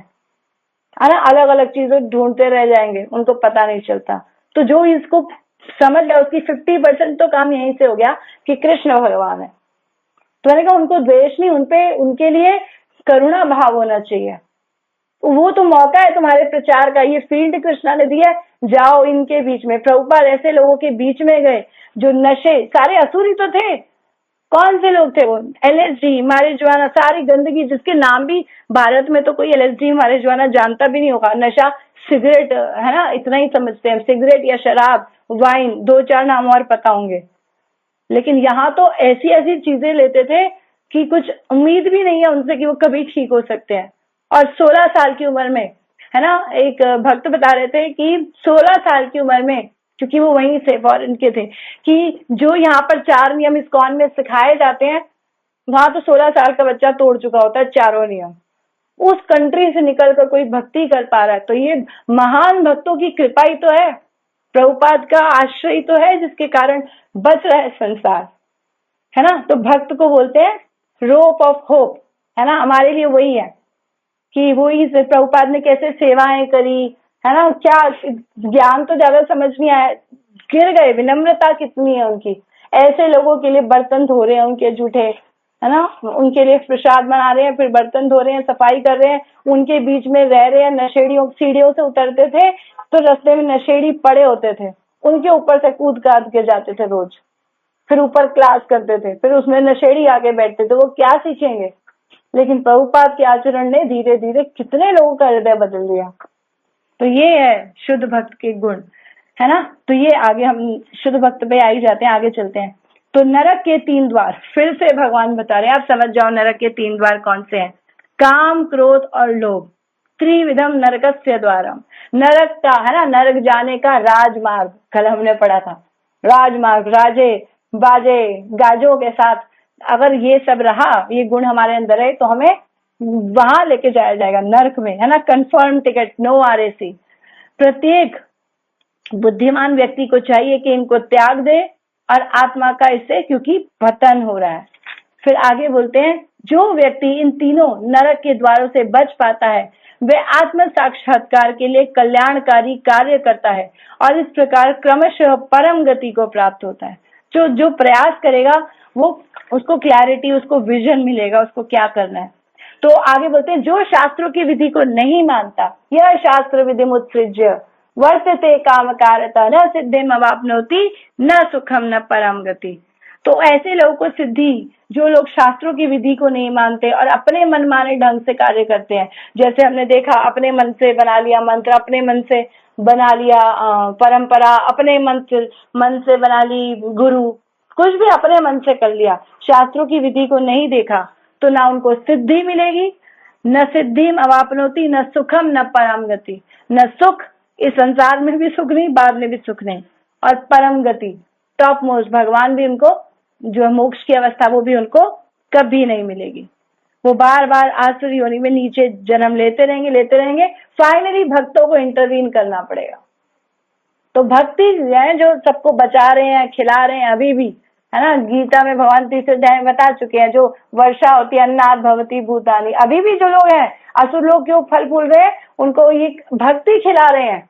A: ना, अलग अलग चीजें ढूंढते रह जाएंगे, उनको पता नहीं चलता। तो जो इसको समझ गया उसकी 50% तो काम यहीं से हो गया कि कृष्ण भगवान है। तो मैंने कहा उनको द्वेष नहीं, उनपे उनके लिए करुणा भाव होना चाहिए। वो तो मौका है तुम्हारे प्रचार का, ये फील्ड कृष्णा ने दिया, जाओ इनके बीच में। प्रभुपाद ऐसे लोगों के बीच में गए जो नशे, सारे असुरी तो थे, कौन से लोग थे वो, एलएसडी मारिजुआना, सारी गंदगी, जिसके नाम भी भारत में तो कोई एलएसडी मारिजुआना जानता भी नहीं होगा। नशा सिगरेट, है ना, इतना ही समझते हैं, सिगरेट या शराब, वाइन, 2-4 नाम और पता होंगे। लेकिन यहाँ तो ऐसी ऐसी चीजें लेते थे कि कुछ उम्मीद भी नहीं है उनसे कि वो कभी ठीक हो सकते हैं। और 16 साल की उम्र में, है ना, एक भक्त बता रहे थे कि 16 साल की उम्र में, क्योंकि वो वहीं से फॉरेन के थे, कि जो यहाँ पर 4 नियम इस्कॉन में सिखाए जाते हैं वहां तो 16 साल का बच्चा तोड़ चुका होता है चारों नियम। उस कंट्री से निकलकर कोई भक्ति कर पा रहा है, तो ये महान भक्तों की कृपा ही तो है, प्रभुपाद का आश्रय तो है जिसके कारण बच रहा है संसार, है ना। तो भक्त को बोलते हैं रोप ऑफ होप, है ना, हमारे लिए वही है कि वही प्रभुपाद ने कैसे सेवाएं करी, है ना, क्या ज्ञान तो ज्यादा समझ नहीं आया, गिर गए, विनम्रता कितनी है उनकी। ऐसे लोगों के लिए बर्तन धो रहे हैं उनके जूठे, है ना, उनके लिए प्रसाद बना रहे हैं, फिर बर्तन धो रहे हैं, सफाई कर रहे हैं, उनके बीच में रह रहे हैं। नशेड़ियों, सीढ़ियों से उतरते थे तो रास्ते में नशेड़ी पड़े होते थे, उनके ऊपर से कूद काद के जाते थे रोज, फिर ऊपर क्लास करते थे, फिर उसमें नशेड़ी आगे बैठते थे, वो क्या सीखेंगे। लेकिन प्रभुपाद के आचरण ने धीरे धीरे कितने लोगों का हृदय बदल दिया। तो ये है शुद्ध भक्त के गुण, है ना। तो ये आगे हम शुद्ध भक्त पे आई जाते हैं, आगे चलते हैं। तो नरक के 3 द्वार फिर से भगवान बता रहे हैं, आप समझ जाओ नरक के 3 द्वार कौन से हैं। काम, क्रोध और लोभ, त्रिविधम नरकस्य द्वारम। नरक का, है ना, नरक जाने का राजमार्ग, कल हमने पढ़ा था, राजमार्ग, राजे बाजे गाजों के साथ अगर ये सब रहा, ये गुण हमारे अंदर है, तो हमें वहां लेके जाया जाएगा, नर्क में, है ना। Confirm ticket, no RAC। प्रत्येक बुद्धिमान व्यक्ति को चाहिए कि इनको त्याग दे और आत्मा का इससे, क्योंकि पतन हो रहा है। फिर आगे बोलते हैं, जो व्यक्ति इन तीनों नरक के द्वारों से बच पाता है वह आत्म साक्षात्कार के लिए कल्याणकारी कार्य करता है और इस प्रकार क्रमशः परम गति को प्राप्त होता है। जो जो प्रयास करेगा वो, उसको क्लैरिटी, उसको विजन मिलेगा, उसको क्या करना है। तो आगे बोलते हैं, जो शास्त्रों की विधि को नहीं मानता, यह शास्त्र विधि मुत्सृज्य वर्तते काम कारता न सिद्धिम अवाप्नोति न सुखम न परम गति। तो ऐसे लोगों को सिद्धि, जो लोग शास्त्रों की विधि को नहीं मानते और अपने मनमाने ढंग से कार्य करते हैं, जैसे हमने देखा, अपने मन से बना लिया मंत्र, अपने मन से बना लिया परंपरा, अपने मन से बना ली गुरु, कुछ भी अपने मन से कर लिया, शास्त्रों की विधि को नहीं देखा, तो ना उनको सिद्धि मिलेगी, न सिद्धिम अवापनोति न सुखम न परम गति। न सुख, इस संसार में भी सुख नहीं, बाद में भी सुख नहीं, और परम गति, टॉप मोस्ट, भगवान भी उनको, जो मोक्ष की अवस्था, वो भी उनको कभी नहीं मिलेगी। वो बार बार आसुरी योनि में नीचे जन्म लेते रहेंगे। फाइनली भक्तों को इंटरवीन करना पड़ेगा। तो भक्ति है जो सबको बचा रहे हैं, खिला रहे हैं अभी भी, है ना। गीता में भगवान तीसरे अध्याय में बता चुके हैं, जो वर्षा होती है अन्नाद भवती भूतानि, अभी भी जो लोग हैं असुर लोग क्यों फल फूल रहे हैं, उनको ये भक्ति खिला रहे हैं।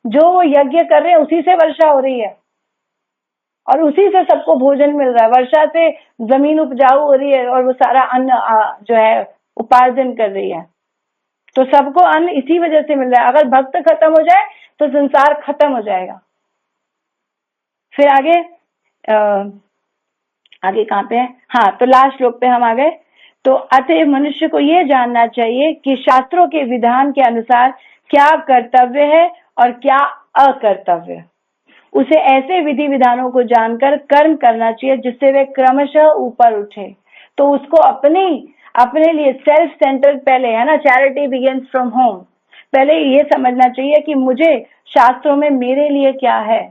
A: जो वो यज्ञ कर रहे हैं उसी से वर्षा हो रही है और उसी से सबको भोजन मिल रहा है। वर्षा से जमीन उपजाऊ हो रही है और वो सारा अन्न जो है उपार्जन कर रही है। तो सबको अन्न इसी वजह से मिल रहा है। अगर भक्त खत्म हो जाए तो संसार खत्म हो जाएगा। फिर आगे आगे कहाँ पे है, हाँ, तो लास्ट श्लोक पे हम आ गए। तो अतः मनुष्य को यह जानना चाहिए कि शास्त्रों के विधान के अनुसार क्या कर्तव्य है और क्या अकर्तव्य। उसे ऐसे विधि विधानों को जानकर कर्म करना चाहिए जिससे वे क्रमशः ऊपर उठे। तो उसको अपने लिए सेल्फ सेंटर्ड, पहले, है ना, चैरिटी बिगिंस फ्रॉम होम। पहले ये समझना चाहिए कि मुझे शास्त्रों में मेरे लिए क्या है,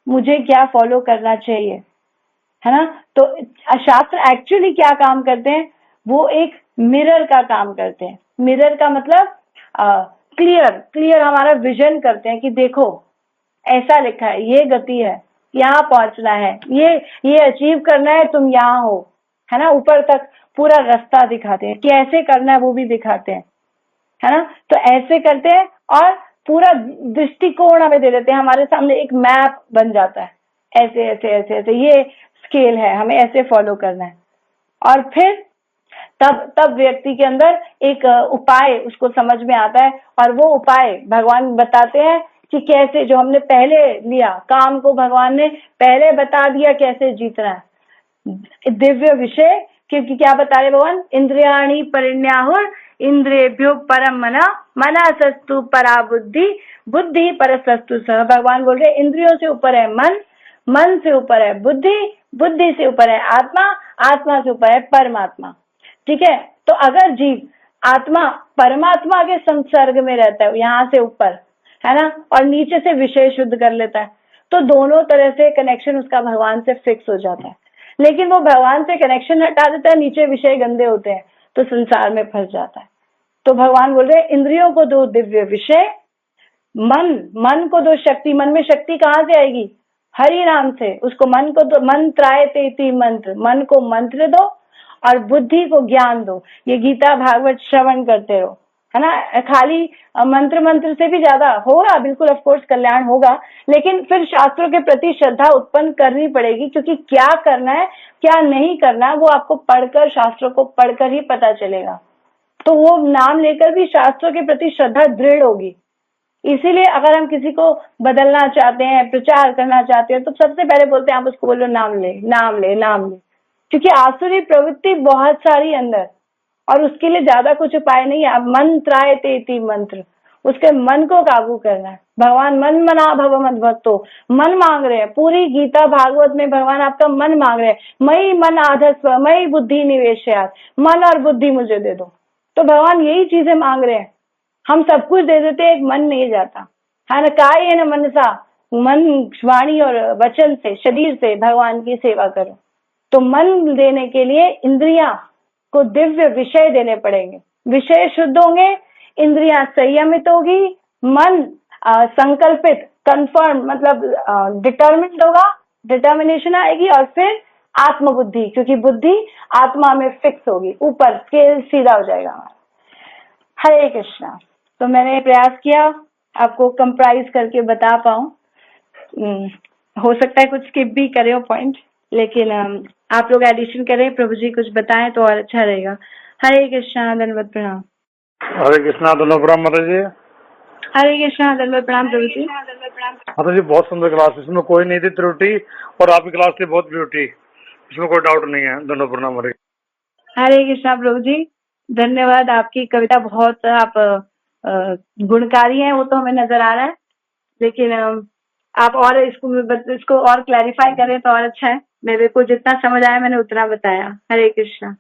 A: मुझे क्या फॉलो करना चाहिए, है ना। तो शास्त्र एक्चुअली क्या काम करते हैं, वो एक मिरर का काम करते हैं। मिरर का मतलब क्लियर हमारा विजन करते हैं कि देखो ऐसा लिखा है, ये गति है, यहाँ पहुंचना है, ये अचीव करना है, तुम यहाँ हो, है ना। ऊपर तक पूरा रास्ता दिखाते हैं कि ऐसे करना है, वो भी दिखाते हैं, है ना। तो ऐसे करते हैं और पूरा दृष्टिकोण हमें दे देते हैं, हमारे सामने एक मैप बन जाता है, ऐसे ऐसे ऐसे ऐसे ये स्केल है, हमें ऐसे फॉलो करना है। और फिर तब व्यक्ति के अंदर एक उपाय उसको समझ में आता है और वो उपाय भगवान बताते हैं कि कैसे, जो हमने पहले लिया काम को भगवान ने पहले बता दिया कैसे जीतना है। दिव्य विषय, क्योंकि क्या बता रहे भगवान, इंद्रियाणि परिण्याहुर इंद्रियेभ्यो परम मना सस्तु परा बुद्धि परसस्तु सह। भगवान बोल रहे इंद्रियों से ऊपर है मन से ऊपर है बुद्धि से ऊपर है आत्मा से ऊपर है परमात्मा। ठीक है, तो अगर जीव आत्मा परमात्मा के संसर्ग में रहता है, यहाँ से ऊपर, है ना, और नीचे से विषय शुद्ध कर लेता है, तो दोनों तरह से कनेक्शन उसका भगवान से फिक्स हो जाता है। लेकिन वो भगवान से कनेक्शन हटा देता है, नीचे विषय गंदे होते हैं, तो संसार में फंस जाता है। तो भगवान बोल रहे हैं इंद्रियों को दो दिव्य विषय, मन को दो शक्ति। मन में शक्ति कहाँ से आएगी, हरि नाम से। उसको मन को दो, मंत्रायते मंत्र, मन को मंत्र दो और बुद्धि को ज्ञान दो। ये गीता भागवत श्रवण करते रहो, है ना। खाली मंत्र से भी ज्यादा होगा, बिल्कुल ऑफ कोर्स कल्याण होगा, लेकिन फिर शास्त्रों के प्रति श्रद्धा उत्पन्न करनी पड़ेगी, क्योंकि क्या करना है क्या नहीं करना वो आपको पढ़कर, शास्त्रों को पढ़कर ही पता चलेगा। तो वो नाम लेकर भी शास्त्रों के प्रति श्रद्धा दृढ़ होगी। इसीलिए अगर हम किसी को बदलना चाहते हैं, प्रचार करना चाहते हैं, तो सबसे पहले बोलते हैं आप उसको बोलो नाम ले नाम ले नाम ले, क्योंकि आसुरी प्रवृत्ति बहुत सारी अंदर, और उसके लिए ज्यादा कुछ उपाय नहीं है। अब मंत्रायते मंत्र, उसके मन को काबू करना है। भगवान मन मना भव मद भक्तो, मन मांग रहे हैं। पूरी गीता भागवत में भगवान आपका मन मांग रहे हैं, मई मन आधस्व मई बुद्धि निवेशयात, मन और बुद्धि मुझे दे दो। तो भगवान यही चीजें मांग रहे हैं। हम सब कुछ दे देते, एक मन नहीं जाता, है ना। काय है ना मनसा, मन वाणी और वचन से, शरीर से भगवान की सेवा करो। तो मन देने के लिए इंद्रियां को दिव्य विषय देने पड़ेंगे। विषय शुद्ध होंगे, इंद्रियां संयमित होगी, मन संकल्पित, कंफर्म मतलब डिटर्मिन्ड होगा, डिटर्मिनेशन आएगी, और फिर आत्मबुद्धि, क्योंकि बुद्धि आत्मा में फिक्स होगी, ऊपर स्केल सीधा हो जाएगा। हरे कृष्णा। तो मैंने प्रयास किया आपको कंप्राइज करके बता पाऊं। हो सकता है कुछ स्किप भी करे हो पॉइंट, लेकिन आप लोग एडिशन करें, प्रभु जी कुछ बताएं तो और अच्छा रहेगा। हरे कृष्णा, धन्यवाद, प्रणाम।
B: हरे कृष्णा, धन्यवाद, प्रणाम माता जी।
A: हरे कृष्णा, धन्यवाद, प्रणाम प्रभु जी।
B: माता जी बहुत सुंदर क्लास, इसमें कोई नहीं थी त्रुटि, और आपकी क्लास थी बहुत ब्यूटी, इसमें कोई डाउट नहीं है। धन्यवाद, प्रणाम।
A: हरे कृष्णा प्रभु जी, धन्यवाद। आपकी कविता बहुत आप गुणकारी हैं, वो तो हमें नजर आ रहा है, लेकिन आप और इसको और क्लैरिफाई करें तो और अच्छा है। मेरे को जितना समझ आया मैंने उतना बताया। हरे कृष्णा।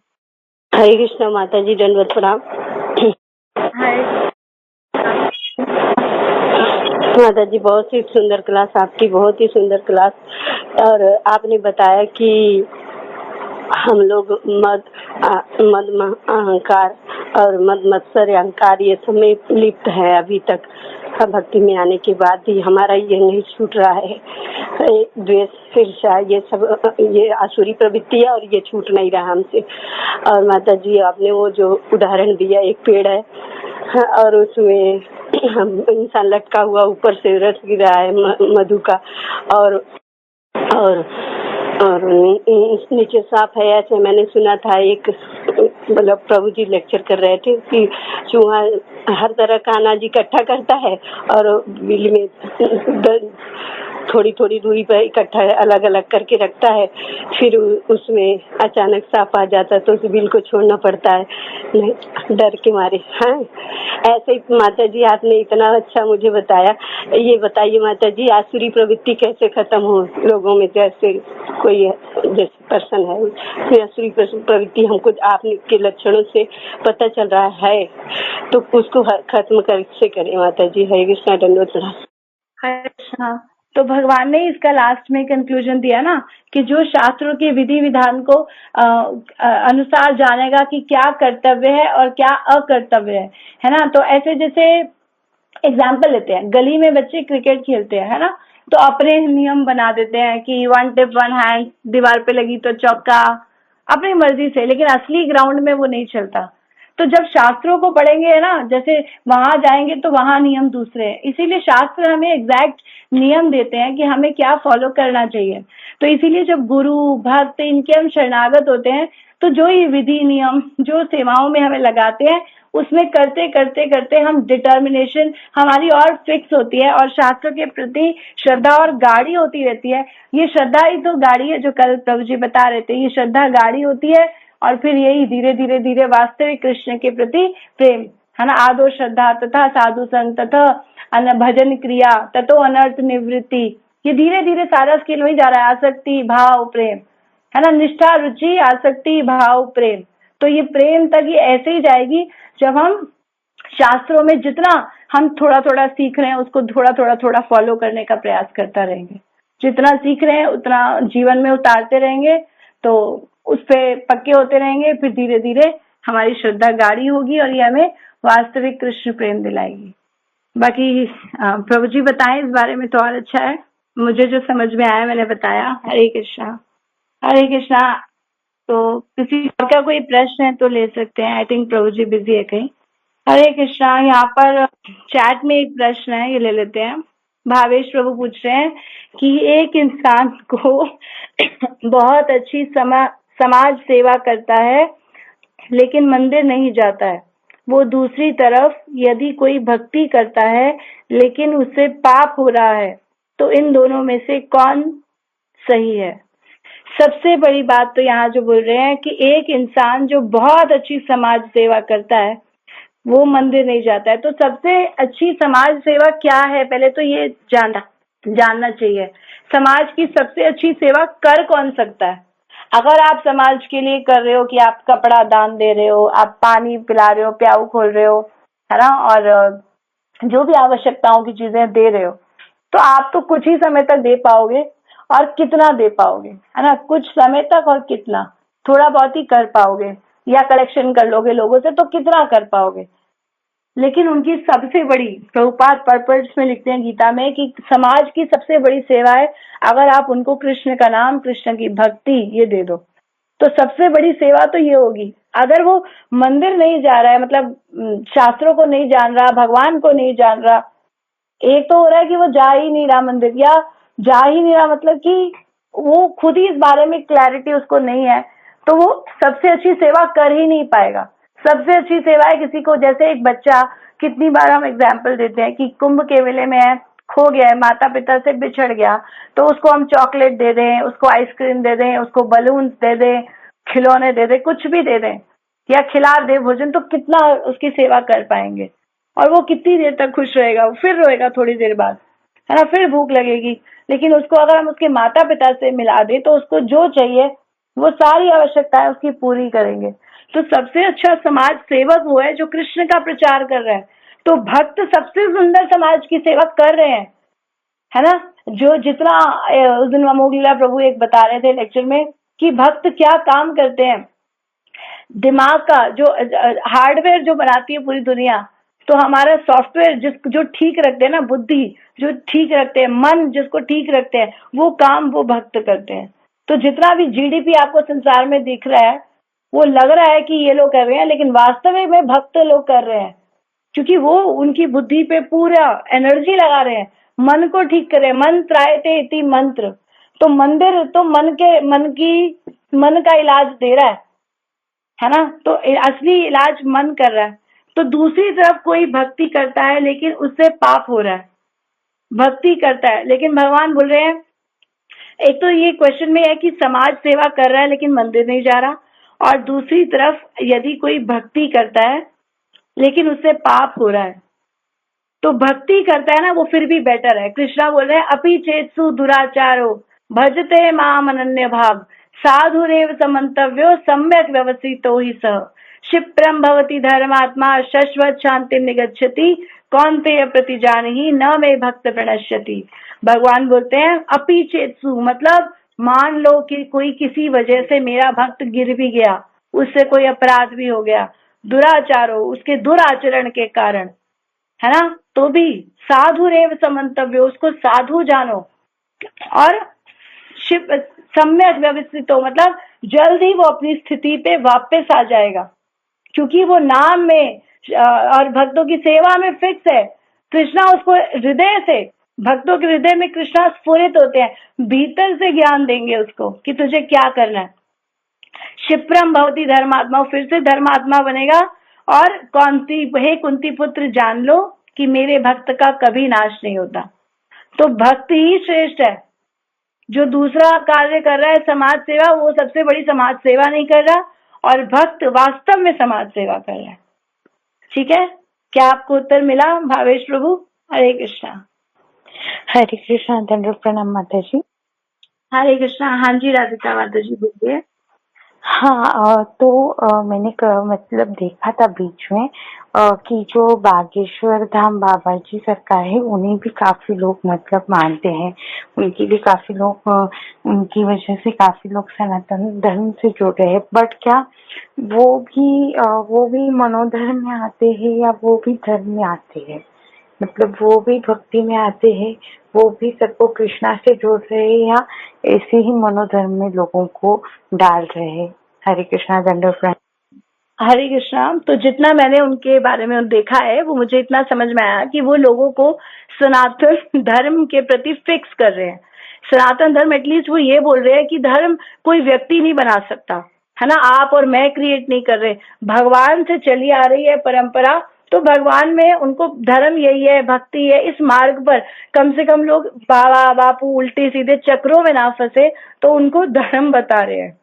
C: हरे कृष्णा माता जी, दंडवत प्रणाम।
A: हरे
C: माता जी बहुत ही सुंदर क्लास आपकी, बहुत ही सुंदर क्लास। और आपने बताया कि हम लोग मद अहंकार और मद मत्सर अहंकार ये सब में लिप्त है अभी तक। भक्ति में आने के बाद भी हमारा ये नहीं छूट रहा है, द्वेष, ईर्ष्या, ये सब, ये आसुरी प्रवृत्ति है और ये छूट नहीं रहा हमसे। और माता जी आपने वो जो उदाहरण दिया, एक पेड़ है और उसमें हम इंसान लटका हुआ, ऊपर से रस गिर रहा है मधु का, और नीचे सांप है। ऐसे मैंने सुना था, एक मतलब प्रभु जी लेक्चर कर रहे थे कि चूहा हर तरह का अनाज इकट्ठा करता है और बिल में थोड़ी थोड़ी दूरी पर इकट्ठा अलग अलग करके रखता है, फिर उसमें अचानक सांप आ जाता है तो उस बिल को छोड़ना पड़ता है डर के मारे। हाँ, ऐसे ही माता जी आपने इतना अच्छा मुझे बताया। ये बताइए माता जी, आसुरी प्रवृत्ति कैसे खत्म हो लोगों में? जैसे कोई जैसे पर्सन है उसमें आसुरी प्रवृत्ति हमको आपके लक्षणों से पता चल रहा है, तो उसको खत्म कैसे करें माता जी? हरे कृष्णा, दंडवत प्रणाम।
A: हरे कृष्णा। तो भगवान ने इसका लास्ट में कंक्लूजन दिया ना कि जो शास्त्रों के विधि विधान को अनुसार जानेगा कि क्या कर्तव्य है और क्या अकर्तव्य है ना। तो ऐसे जैसे एग्जाम्पल लेते हैं, गली में बच्चे क्रिकेट खेलते हैं, है ना, तो अपने नियम बना देते हैं कि 1 टिप 1 हैंड, दीवार पे लगी तो चौका, अपनी मर्जी से, लेकिन असली ग्राउंड में वो नहीं चलता। तो जब शास्त्रों को पढ़ेंगे ना, जैसे वहां जाएंगे तो वहां नियम दूसरे हैं, इसीलिए शास्त्र हमें एग्जैक्ट नियम देते हैं कि हमें क्या फॉलो करना चाहिए। तो इसीलिए जब गुरु भक्त इनके हम शरणागत होते हैं, तो जो ये विधि नियम जो सेवाओं में हमें लगाते हैं, उसमें करते करते करते हम डिटर्मिनेशन हमारी और फिक्स होती है और शास्त्र के प्रति श्रद्धा और गाढ़ी होती रहती है। ये श्रद्धा ही तो गाढ़ी है, जो कल प्रभु जी बता रहे थे, ये श्रद्धा गाढ़ी होती है और फिर यही धीरे धीरे धीरे वास्तविक कृष्ण के प्रति प्रेम, है ना, आदो श्रद्धा तथा साधु संग तथा भजन क्रिया तथो अनर्थ निवृत्ति, ये धीरे धीरे सारा स्केल वही जा रहा है। आसक्ति भाव प्रेम, है ना, निष्ठा रुचि आसक्ति भाव प्रेम। तो ये प्रेम तक ये ऐसे ही जाएगी जब हम शास्त्रों में जितना हम थोड़ा थोड़ा सीख रहे हैं उसको थोड़ा थोड़ा फॉलो करने का प्रयास करता रहेंगे। जितना सीख रहे हैं उतना जीवन में उतारते रहेंगे तो उस पे पक्के होते रहेंगे, फिर धीरे धीरे हमारी श्रद्धा गाढ़ी होगी और ये हमें वास्तविक कृष्ण प्रेम दिलाएगी। बाकी प्रभु जी बताएं इस बारे में तो और अच्छा है। मुझे जो समझ में आया मैंने बताया। हरे कृष्णा। हरे कृष्णा। तो किसी का कोई प्रश्न है तो ले सकते हैं। I think Prabhu ji busy है कहीं। हरे कृष्णा। यहाँ पर चैट में एक प्रश्न है, ये ले लेते हैं। भावेश प्रभु पूछ रहे हैं कि एक इंसान को बहुत अच्छी समाज सेवा करता है लेकिन मंदिर नहीं जाता है, वो दूसरी तरफ यदि कोई भक्ति करता है लेकिन उससे पाप हो रहा है, तो इन दोनों में से कौन सही है? सबसे बड़ी बात तो यहाँ जो बोल रहे हैं कि एक इंसान जो बहुत अच्छी समाज सेवा करता है वो मंदिर नहीं जाता है। तो सबसे अच्छी समाज सेवा क्या है, पहले तो ये जानना चाहिए। समाज की सबसे अच्छी सेवा कर कौन सकता है? अगर आप समाज के लिए कर रहे हो कि आप कपड़ा दान दे रहे हो, आप पानी पिला रहे हो, प्याऊ खोल रहे हो, है ना, और जो भी आवश्यकताओं की चीजें दे रहे हो, तो आप तो कुछ ही समय तक दे पाओगे और कितना दे पाओगे, है ना, कुछ समय तक और कितना, थोड़ा बहुत ही कर पाओगे, या कलेक्शन कर लोगे लोगों से तो कितना कर पाओगे। लेकिन उनकी सबसे बड़ी, प्रभुपाद पर्पस में लिखते हैं गीता में कि समाज की सबसे बड़ी सेवा है अगर आप उनको कृष्ण का नाम, कृष्ण की भक्ति ये दे दो, तो सबसे बड़ी सेवा तो ये होगी। अगर वो मंदिर नहीं जा रहा है, मतलब शास्त्रों को नहीं जान रहा, भगवान को नहीं जान रहा, एक तो हो रहा है कि वो जा ही नहीं रहा मंदिर, या जा ही नहीं रहा मतलब कि वो खुद ही इस बारे में क्लैरिटी उसको नहीं है, तो वो सबसे अच्छी सेवा कर ही नहीं पाएगा। सबसे अच्छी सेवा है किसी को, जैसे एक बच्चा, कितनी बार हम एग्जाम्पल देते हैं कि कुंभ के मेले में है, खो गया है, माता पिता से बिछड़ गया, तो उसको हम चॉकलेट दे दें, उसको आइसक्रीम दे दें, उसको बलून्स दे दें, खिलौने दे दें, कुछ भी दे दें, या खिला दे भोजन, तो कितना उसकी सेवा कर पाएंगे। और वो कितनी देर तक खुश रहेगा, फिर रोएगा थोड़ी देर बाद, है ना, फिर भूख लगेगी। लेकिन उसको अगर हम उसके माता पिता से मिला दे तो उसको जो चाहिए वो सारी आवश्यकताएं उसकी पूरी करेंगे। तो सबसे अच्छा समाज सेवक वो है जो कृष्ण का प्रचार कर रहा है। तो भक्त सबसे सुंदर समाज की सेवा कर रहे हैं, है ना। जो जितना उस दिन अमोघ लीला प्रभु एक बता रहे थे लेक्चर में कि भक्त क्या काम करते हैं, दिमाग का जो हार्डवेयर जो बनाती है पूरी दुनिया, तो हमारा सॉफ्टवेयर जो ठीक रखते हैं ना, बुद्धि जो ठीक रखते हैं, मन जिसको ठीक रखते हैं, वो काम वो भक्त करते हैं। तो जितना भी जीडीपी आपको संसार में दिख रहा है, वो लग रहा है कि ये लोग कर रहे हैं, लेकिन वास्तविक में भक्त लोग कर रहे हैं, क्योंकि वो उनकी बुद्धि पे पूरा एनर्जी लगा रहे हैं, मन को ठीक कर रहे हैं। मंत्रायते इति मंत्र, तो मंदिर तो मन का इलाज दे रहा है ना, तो असली इलाज मन कर रहा है। तो दूसरी तरफ कोई भक्ति करता है लेकिन उससे पाप हो रहा है, भक्ति करता है लेकिन भगवान बोल रहे हैं, एक तो ये क्वेश्चन में है कि समाज सेवा कर रहा है लेकिन मंदिर नहीं जा रहा, और दूसरी तरफ यदि कोई भक्ति करता है लेकिन उससे पाप हो रहा है, तो भक्ति करता है ना वो फिर भी बेटर है। कृष्णा बोल रहे हैं अपि चेत्सु दुराचारो भजते माम अनन्य भाव साधुरेव समन्तव्यो सम्यक व्यवसितो ही सह क्षिप्रम भवति धर्मात्मा शश्वत शांति निगच्छति कौन्तेय प्रतिजानहि न मे भक्त प्रणश्यति। भगवान बोलते हैं अपि चेत्सु, मतलब मान लो कि कोई किसी वजह से मेरा भक्त गिर भी गया, उससे कोई अपराध भी हो गया, दुराचारो उसके दुराचरण के कारण, है ना, तो भी साधुरेव समन्तव्य उसको साधु जानो, और सम्यक व्यवस्थित हो, मतलब जल्द ही वो अपनी स्थिति पे वापस आ जाएगा, क्योंकि वो नाम में और भक्तों की सेवा में फिक्स है। कृष्णा उसको हृदय से, भक्तों के हृदय में कृष्णा स्फुरित होते हैं, भीतर से ज्ञान देंगे उसको कि तुझे क्या करना है। क्षिप्रम भवति धर्मात्मा, फिर से धर्मात्मा बनेगा, और कुंती पुत्र जान लो कि मेरे भक्त का कभी नाश नहीं होता। तो भक्त ही श्रेष्ठ है। जो दूसरा कार्य कर रहा है समाज सेवा, वो सबसे बड़ी समाज सेवा नहीं कर रहा, और भक्त वास्तव में समाज सेवा कर रहा है। ठीक है, क्या आपको उत्तर मिला भावेश प्रभु? हरे कृष्णा।
D: हरे कृष्णा, दंडवत प्रणाम माता जी।
A: हरे कृष्णा। हाँ जी राधिका माता जी बोलिए।
D: हाँ, तो मैंने मतलब देखा था बीच में कि जो बागेश्वर धाम बाबा जी सरकार है, उन्हें भी काफी लोग मतलब मानते हैं, उनकी भी काफी लोग उनकी वजह से काफी लोग सनातन धर्म से जुड़ रहे हैं। बट क्या वो भी मनोधर्म में आते हैं या वो भी धर्म में आते हैं? मतलब वो भी भक्ति में आते हैं, वो भी सबको कृष्णा से जोड़ रहे हैं, या ऐसे ही मनोधर्म में लोगों को डाल रहे हैं? हरे कृष्णा, दंडवत प्रणाम।
A: हरे कृष्णा। तो जितना मैंने उनके बारे में देखा है, वो मुझे इतना समझ में आया कि वो लोगों को सनातन धर्म के प्रति फिक्स कर रहे हैं। सनातन धर्म एटलीस्ट वो ये बोल रहे हैं कि धर्म कोई व्यक्ति नहीं बना सकता, है ना, आप और मैं क्रिएट नहीं कर रहे, भगवान से चली आ रही है परंपरा, तो भगवान में उनको धर्म यही है, भक्ति है। इस मार्ग पर कम से कम लोग बाबा बापू उल्टे सीधे चक्रों में ना फंसे, तो उनको धर्म बता रहे हैं।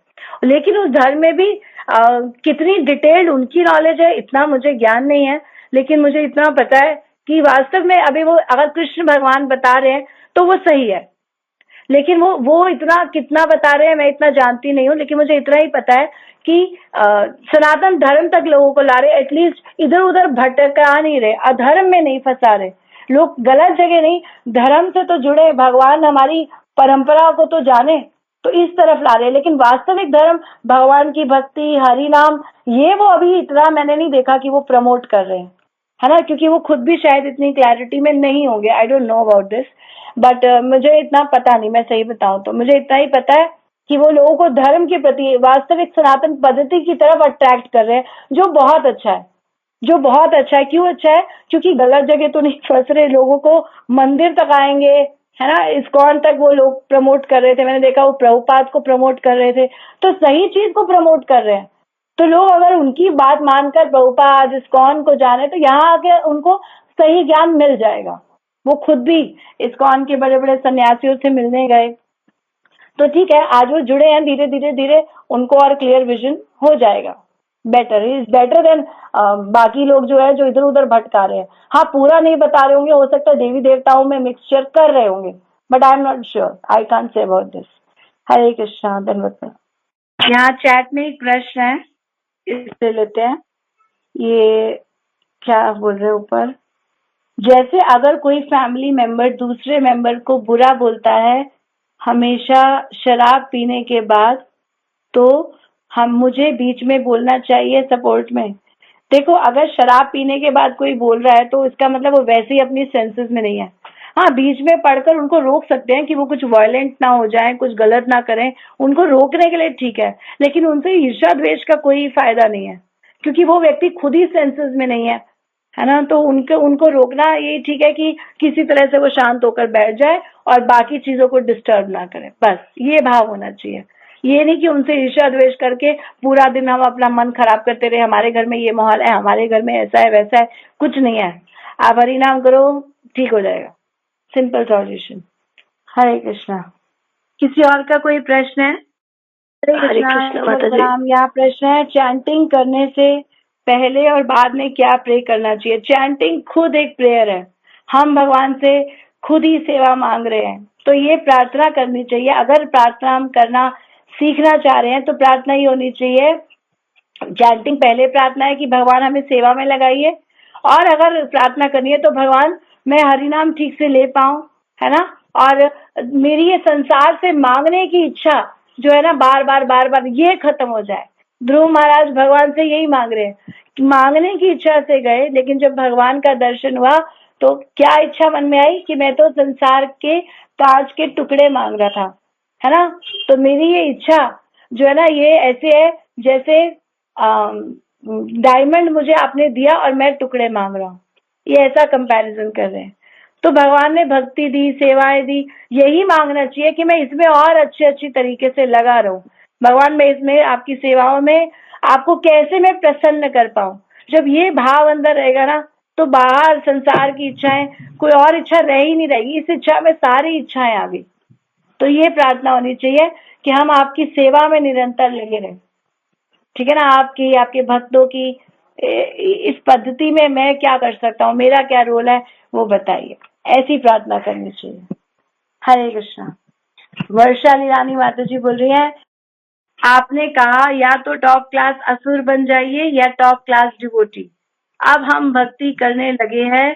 A: लेकिन उस धर्म में भी कितनी डिटेल्ड उनकी नॉलेज है इतना मुझे ज्ञान नहीं है, लेकिन मुझे इतना पता है कि वास्तव में अभी वो अगर कृष्ण भगवान बता रहे हैं तो वो सही है, लेकिन वो इतना कितना बता रहे हैं मैं इतना जानती नहीं हूँ, लेकिन मुझे इतना ही पता है कि सनातन धर्म तक लोगों को ला रहे, एटलीस्ट इधर उधर भटका नहीं रहे, अधर्म में नहीं फंसा रहे, लोग गलत जगह नहीं, धर्म से तो जुड़े, भगवान हमारी परंपरा को तो जाने, तो इस तरफ ला रहे हैं। लेकिन वास्तविक धर्म, भगवान की भक्ति, हरि नाम, ये वो अभी इतना मैंने नहीं देखा कि वो प्रमोट कर रहे हैं, है ना, क्योंकि वो खुद भी शायद इतनी क्लैरिटी में नहीं होंगे। I don't know about this, but मुझे इतना पता नहीं, मैं सही बताऊं तो मुझे इतना ही पता है कि वो लोगों को धर्म के प्रति, वास्तविक सनातन पद्धति की तरफ अट्रैक्ट कर रहे हैं, जो बहुत अच्छा है, जो बहुत अच्छा है। क्यों अच्छा है? क्योंकि गलत जगह तो नहीं फंस रहे, लोगों को मंदिर तक आएंगे, है ना, इस्कॉन तक वो लोग प्रमोट कर रहे थे, मैंने देखा वो प्रभुपाद को प्रमोट कर रहे थे, तो सही चीज को प्रमोट कर रहे हैं। तो लोग अगर उनकी बात मानकर प्रभुपाद, इस्कॉन को जाने, तो यहाँ आके उनको सही ज्ञान मिल जाएगा। वो खुद भी इस्कॉन के बड़े बड़े सन्यासियों से मिलने गए, तो ठीक है, आज वो जुड़े हैं, धीरे धीरे धीरे उनको और क्लियर विजन हो जाएगा। बेटर इज बेटर देन बाकी लोग जो है जो इधर उधर भटका रहे हैं। हाँ, पूरा नहीं बता रहे होंगे, हो सकता है देवी देवताओं में मिक्सचर कर रहे होंगे, but I am not sure, I can't say about this. Hare Krishna, धन्यवाद। यहाँ चैट में एक प्रश्न है, इससे लेते हैं। ये क्या बोल रहे ऊपर, जैसे अगर कोई फैमिली मेंबर दूसरे मेंबर को बुरा बोलता है हमेशा शराब पीने के बाद, तो हम मुझे बीच में बोलना चाहिए सपोर्ट में? देखो, अगर शराब पीने के बाद कोई बोल रहा है तो इसका मतलब वो वैसे ही अपनी सेंसेस में नहीं है। हाँ, बीच में पढ़कर उनको रोक सकते हैं कि वो कुछ वायलेंट ना हो जाए, कुछ गलत ना करें, उनको रोकने के लिए ठीक है, लेकिन उनसे ईर्ष्या द्वेष का कोई फायदा नहीं है, क्योंकि वो व्यक्ति खुद ही सेंसेस में नहीं है ना। तो उनको रोकना ये ठीक है कि किसी तरह से वो शांत होकर बैठ जाए और बाकी चीजों को डिस्टर्ब ना करे, बस ये भाव होना चाहिए। ये नहीं कि उनसे ईर्ष्या द्वेष करके पूरा दिन हम अपना मन खराब करते रहे, हमारे घर में ये माहौल है, हमारे घर में ऐसा है वैसा है, कुछ नहीं है। आप हरि नाम करो, ठीक हो जाएगा, सिंपल सॉल्यूशन। हरे कृष्णा। किसी और का कोई प्रश्न है?
C: हरे कृष्णा माता जी।
A: यहाँ प्रश्न है, चैंटिंग करने से पहले और बाद में क्या प्रे करना चाहिए? चैंटिंग खुद एक प्रेयर है, हम भगवान से खुद ही सेवा मांग रहे हैं, तो ये प्रार्थना करनी चाहिए। अगर प्रार्थना हम करना सीखना चाह रहे हैं तो प्रार्थना ही होनी चाहिए। चैंटिंग पहले प्रार्थना है कि भगवान हमें सेवा में लगाइए, और अगर प्रार्थना करनी है तो भगवान मैं हरि नाम ठीक से ले पाऊं, है ना, और मेरी ये संसार से मांगने की इच्छा जो है ना, बार बार ये खत्म हो जाए। ध्रुव महाराज भगवान से यही मांग रहे हैं, मांगने की इच्छा से गए, लेकिन जब भगवान का दर्शन हुआ तो क्या इच्छा मन में आई कि मैं तो संसार के कांच के टुकड़े मांग रहा था, है ना। तो मेरी ये इच्छा जो है ना, ये ऐसे है जैसे डायमंड मुझे आपने दिया और मैं टुकड़े मांग रहा हूँ, ये ऐसा कंपैरिजन कर रहे हैं। तो भगवान ने भक्ति दी, सेवाएं दी, यही मांगना चाहिए कि मैं इसमें और अच्छी तरीके से लगा रहूं। भगवान, मैं इसमें आपकी सेवाओं में आपको कैसे मैं प्रसन्न कर पाऊं। जब ये भाव अंदर रहेगा ना, तो बाहर संसार की इच्छाएं, कोई और इच्छा रह ही नहीं रहेगी, इस इच्छा में सारी इच्छाएं आ गई। तो ये प्रार्थना होनी चाहिए कि हम आपकी सेवा में निरंतर लगे रहें, ठीक है ना। आपकी, आपके भक्तों की इस पद्धति में मैं क्या कर सकता हूँ, मेरा क्या रोल है, वो बताइए। ऐसी प्रार्थना करनी चाहिए। हरे कृष्णा। वर्षाली रानी माता जी बोल रही है, आपने कहा या तो टॉप क्लास असुर बन जाइए या टॉप क्लास डिवोटी। अब हम भक्ति करने लगे हैं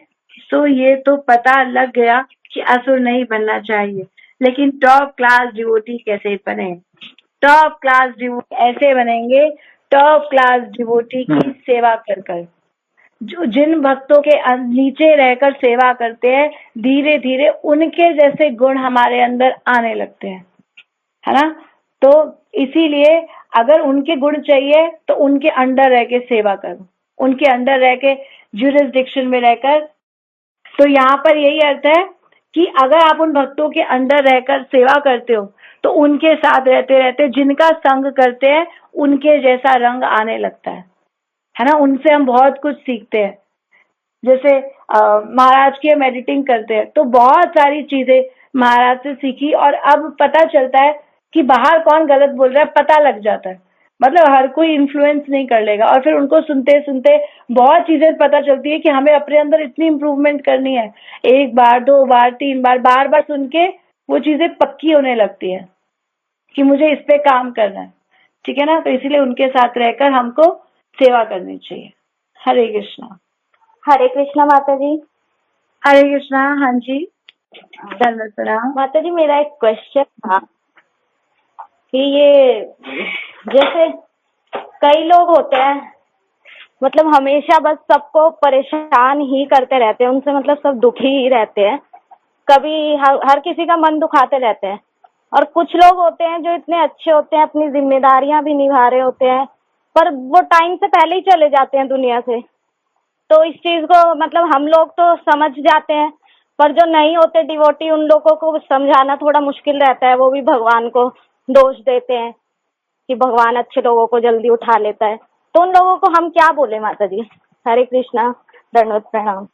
A: तो ये तो पता लग गया कि असुर नहीं बनना चाहिए, लेकिन टॉप क्लास डिवोटी कैसे बने? टॉप क्लास डिवोटी ऐसे बनेंगे, टॉप क्लास डिवोटी की सेवा कर कर, जो जिन भक्तों के नीचे रहकर सेवा करते हैं, धीरे धीरे उनके जैसे गुण हमारे अंदर आने लगते हैं, है ना। तो इसीलिए अगर उनके गुण चाहिए तो उनके अंडर रह के सेवा करो, उनके अंडर रह के ज्यूरिसडिक्शन में रहकर। तो यहाँ पर यही अर्थ है कि अगर आप उन भक्तों के अंडर रहकर सेवा करते हो तो उनके साथ रहते रहते जिनका संग करते हैं उनके जैसा रंग आने लगता है ना। उनसे हम बहुत कुछ सीखते हैं। जैसे महाराज की हम एडिटिंग करते हैं तो बहुत सारी चीजें महाराज से सीखी, और अब पता चलता है कि बाहर कौन गलत बोल रहा है, पता लग जाता है। मतलब हर कोई इन्फ्लुएंस नहीं कर लेगा, और फिर उनको सुनते सुनते बहुत चीजें पता चलती है कि हमें अपने अंदर इतनी इम्प्रूवमेंट करनी है। एक बार, दो बार, तीन बार, बार बार सुन के वो चीजें पक्की होने लगती है कि मुझे इस पे काम करना है, ठीक है ना। तो इसीलिए उनके साथ रहकर हमको सेवा करनी चाहिए। हरे कृष्णा।
D: हरे कृष्णा माता जी।
A: हरे कृष्णा। हाँ जी। धन्यवाद प्रणाम।
E: माता जी, मेरा एक क्वेश्चन था कि ये जैसे कई लोग होते हैं, मतलब हमेशा बस सबको परेशान ही करते रहते हैं, उनसे मतलब सब दुखी ही रहते हैं, कभी हर किसी का मन दुखाते रहते हैं। और कुछ लोग होते हैं जो इतने अच्छे होते हैं, अपनी जिम्मेदारियां भी निभा रहे होते हैं, पर वो टाइम से पहले ही चले जाते हैं दुनिया से। तो इस चीज को मतलब हम लोग तो समझ जाते हैं, पर जो नहीं होते डिवोटी, उन लोगों को समझाना थोड़ा मुश्किल रहता है। वो भी भगवान को दोष देते हैं कि भगवान अच्छे लोगों को जल्दी उठा लेता है। तो उन लोगों को हम क्या बोले माता जी? हरे कृष्णा, दंडवत प्रणाम।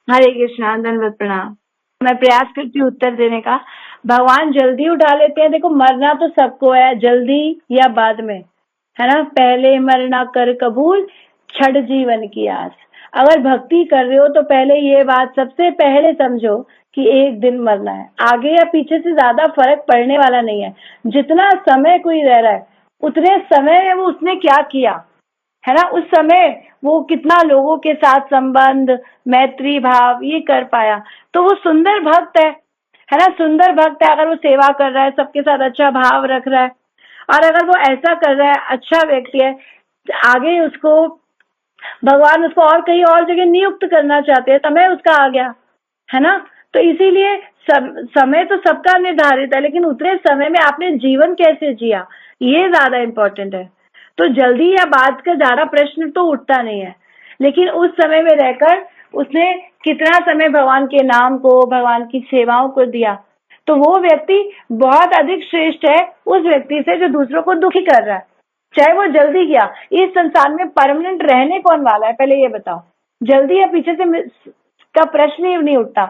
A: हरे कृष्णा, धन्यवाद प्रणाम। मैं प्रयास करती हूँ उत्तर देने का। भगवान जल्दी उठा लेते हैं। देखो, मरना तो सबको है, जल्दी या बाद में, है ना। पहले मरना कर कबूल, छठ जीवन की आस। अगर भक्ति कर रहे हो तो पहले ये बात सबसे पहले समझो कि एक दिन मरना है। आगे या पीछे से ज्यादा फर्क पड़ने वाला नहीं है। जितना समय कोई रह रहा है, उतने समय में वो उसने क्या किया, है ना। उस समय वो कितना लोगों के साथ संबंध, मैत्री भाव ये कर पाया, तो वो सुंदर भक्त है ना। सुंदर भक्त है अगर वो सेवा कर रहा है, सबके साथ अच्छा भाव रख रहा है, और अगर वो ऐसा कर रहा है, अच्छा व्यक्ति है, आगे उसको भगवान उसको और कहीं और जगह नियुक्त करना चाहते हैं, समय उसका आ गया, है ना। तो इसीलिए समय तो सबका निर्धारित है, लेकिन उतने समय में आपने जीवन कैसे जिया, ये ज्यादा इम्पोर्टेंट है। तो जल्दी या बाद का ज्यादा प्रश्न तो उठता नहीं है, लेकिन उस समय में रहकर उसने कितना समय भगवान के नाम को, भगवान की सेवाओं को दिया, तो वो व्यक्ति बहुत अधिक श्रेष्ठ है उस व्यक्ति से जो दूसरों को दुखी कर रहा है, चाहे वो जल्दी किया। इस संसार में परमानेंट रहने कौन वाला है, पहले ये बताओ। जल्दी या पीछे से का प्रश्न ही नहीं उठता,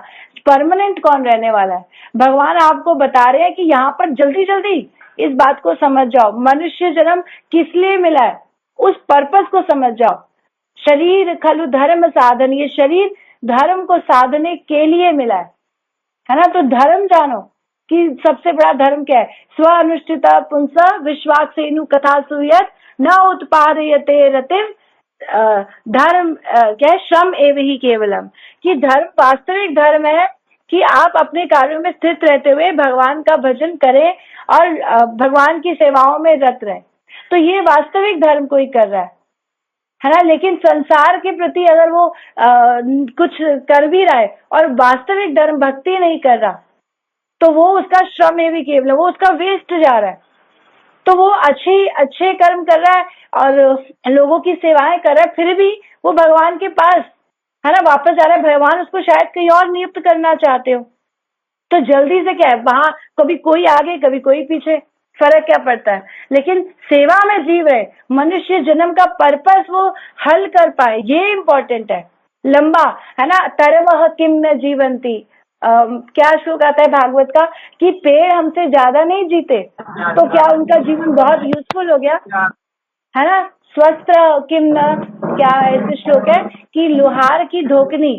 A: परमानेंट कौन रहने वाला है। भगवान आपको बता रहे हैं कि यहाँ पर जल्दी जल्दी इस बात को समझ जाओ, मनुष्य जन्म किस लिए मिला है, उस पर्पस को समझ जाओ। शरीर खलु धर्म साधन, ये शरीर धर्म को साधने के लिए मिला है ना। तो धर्म जानो कि सबसे बड़ा धर्म क्या है। स्व अनुष्ठित पुंसा विश्वासेनु कथा सूयत न उत्पादयते रतिम। धर्म क्या है, श्रम एव ही केवलम। कि धर्म, वास्तविक धर्म है कि आप अपने कार्यों में स्थित रहते हुए भगवान का भजन करें और भगवान की सेवाओं में रत रहे। तो ये वास्तविक धर्म कोई कर रहा है ना। लेकिन संसार के प्रति अगर वो कुछ कर भी रहा है और वास्तविक धर्म भक्ति नहीं कर रहा, तो वो उसका श्रम है भी केवल, वो उसका वेस्ट जा रहा है। तो वो अच्छे कर्म कर रहा है और लोगों की सेवाएं कर रहा है, फिर भी वो भगवान के पास, है ना, वापस जा रहा है। भगवान उसको शायद कहीं और नियुक्त करना चाहते हो, तो जल्दी से क्या है, वहां कभी कोई आगे कभी कोई पीछे, फर्क क्या पड़ता है। लेकिन सेवा में जीव रहे, मनुष्य जन्म का पर्पस वो हल कर पाए, ये इम्पोर्टेंट है। लंबा, है ना। तरवह किम न जीवंती, क्या श्लोक आता है भागवत का कि पेड़ हमसे ज्यादा नहीं जीते, तो क्या उनका जीवन बहुत यूजफुल हो गया, है ना। स्वस्थ किम न, क्या ऐसे श्लोक है कि लोहार की धोकनी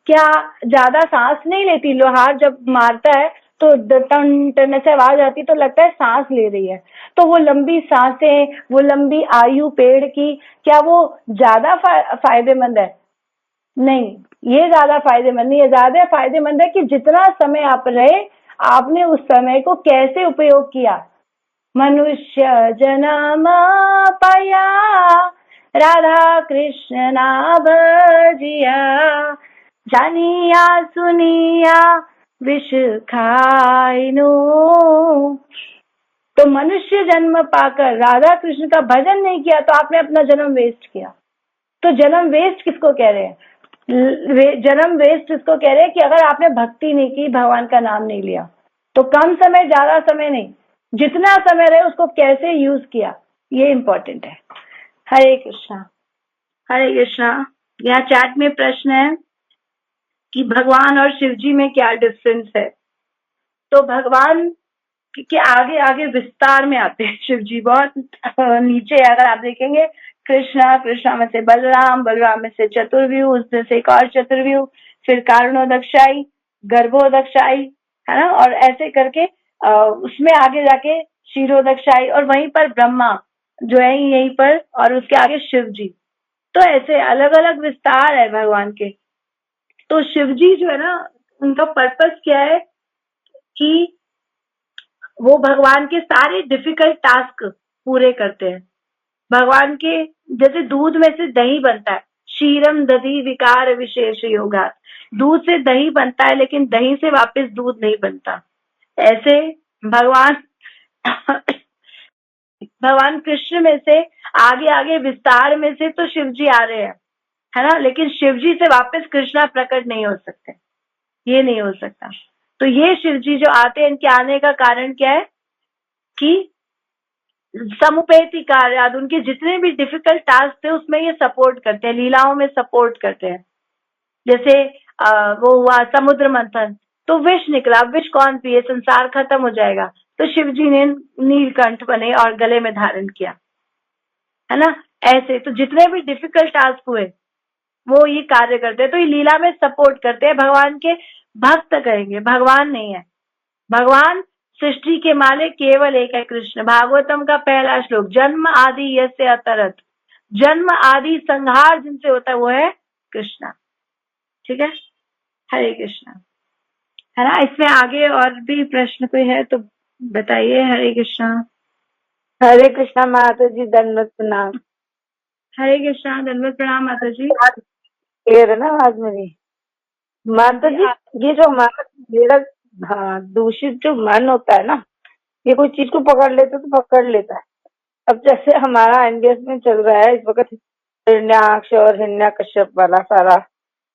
A: क्या ज्यादा सांस नहीं लेती। लोहार जब मारता है तो टन टन से आवाज आती, तो लगता है सांस ले रही है। तो वो लंबी सांसें, वो लंबी आयु पेड़ की, क्या वो ज्यादा फायदेमंद है? नहीं, ये ज्यादा फायदेमंद नहीं है। ज्यादा फायदेमंद है कि जितना समय आप रहे, आपने उस समय को कैसे उपयोग किया। मनुष्य जन्म पाया, राधा कृष्ण भजिया, जानिया सुनिया विष खाइनु। तो मनुष्य जन्म पाकर राधा कृष्ण का भजन नहीं किया तो आपने अपना जन्म वेस्ट किया। तो जन्म वेस्ट किसको कह रहे हैं? जन्म वेस्ट इसको कह रहे हैं कि अगर आपने भक्ति नहीं की, भगवान का नाम नहीं लिया, तो कम समय ज्यादा समय नहीं, जितना समय रहे उसको कैसे यूज किया, ये इम्पोर्टेंट है। हरे कृष्णा। हरे कृष्णा। यहाँ चैट में प्रश्न है कि भगवान और शिव जी में क्या डिफरेंस है। तो भगवान के आगे आगे विस्तार में आते हैं शिव जी, बहुत नीचे अगर आप देखेंगे, कृष्णा में से बलराम, बलराम में से चतुर्व्यूह, उसमें से एक और चतुर्व्यूह, फिर कारणोदक्षाई, गर्भोदक्षाई, है ना। और ऐसे करके उसमें आगे जाके क्षीरोदक्षाई, और वहीं पर ब्रह्मा जो है यहीं पर, और उसके आगे शिव जी। तो ऐसे अलग अलग विस्तार है भगवान के। तो शिव जी जो है ना, उनका पर्पस क्या है कि वो भगवान के सारे डिफिकल्ट टास्क पूरे करते हैं। भगवान के जैसे दूध में से दही बनता है, क्षीरम दधि विकार विशेष योगा, दूध से दही बनता है लेकिन दही से वापस दूध नहीं बनता। ऐसे भगवान भगवान कृष्ण में से आगे आगे विस्तार में से तो शिव जी आ रहे हैं, है ना, लेकिन शिव जी से वापस कृष्णा प्रकट नहीं हो सकते, ये नहीं हो सकता। तो ये शिव जी जो आते हैं, इनके आने का कारण क्या है कि समुपेति कार्याद, उनके जितने भी डिफिकल्ट टास्क थे उसमें ये सपोर्ट करते हैं, लीलाओं में सपोर्ट करते हैं। जैसे वो हुआ समुद्र मंथन, तो विष निकला, विष कौन पिए, संसार खत्म हो जाएगा, तो शिव जी ने नीलकंठ बने और गले में धारण किया, है ना। ऐसे तो जितने भी डिफिकल्ट टास्क हुए वो ये कार्य करते हैं, तो ये लीला में सपोर्ट करते हैं। भगवान के भक्त कहेंगे, भगवान नहीं है। भगवान सृष्टि के मालिक केवल एक है, कृष्ण। भागवतम का पहला श्लोक, जन्म आदि यस्य अतरत, जन्म आदि संहार जिनसे होता है वो है कृष्णा। ठीक है, हरे कृष्णा, है ना। इसमें आगे और भी प्रश्न कोई है तो बताइए। हरे कृष्णा।
D: हरे कृष्णा माता जी, दंडवत प्रणाम।
A: हरे कृष्णा, दंडवत प्रणाम माता जी।
D: क्लियर है ना आवाज मेरी? माता जी, ये जो हमारा मेरा दूषित जो मन होता है ना, ये कोई चीज को पकड़ लेता तो पकड़ लेता है। अब जैसे हमारा एनडीएस में चल रहा है इस वक्त, हिरण्याक्ष और हिरण्यकश्यप वाला सारा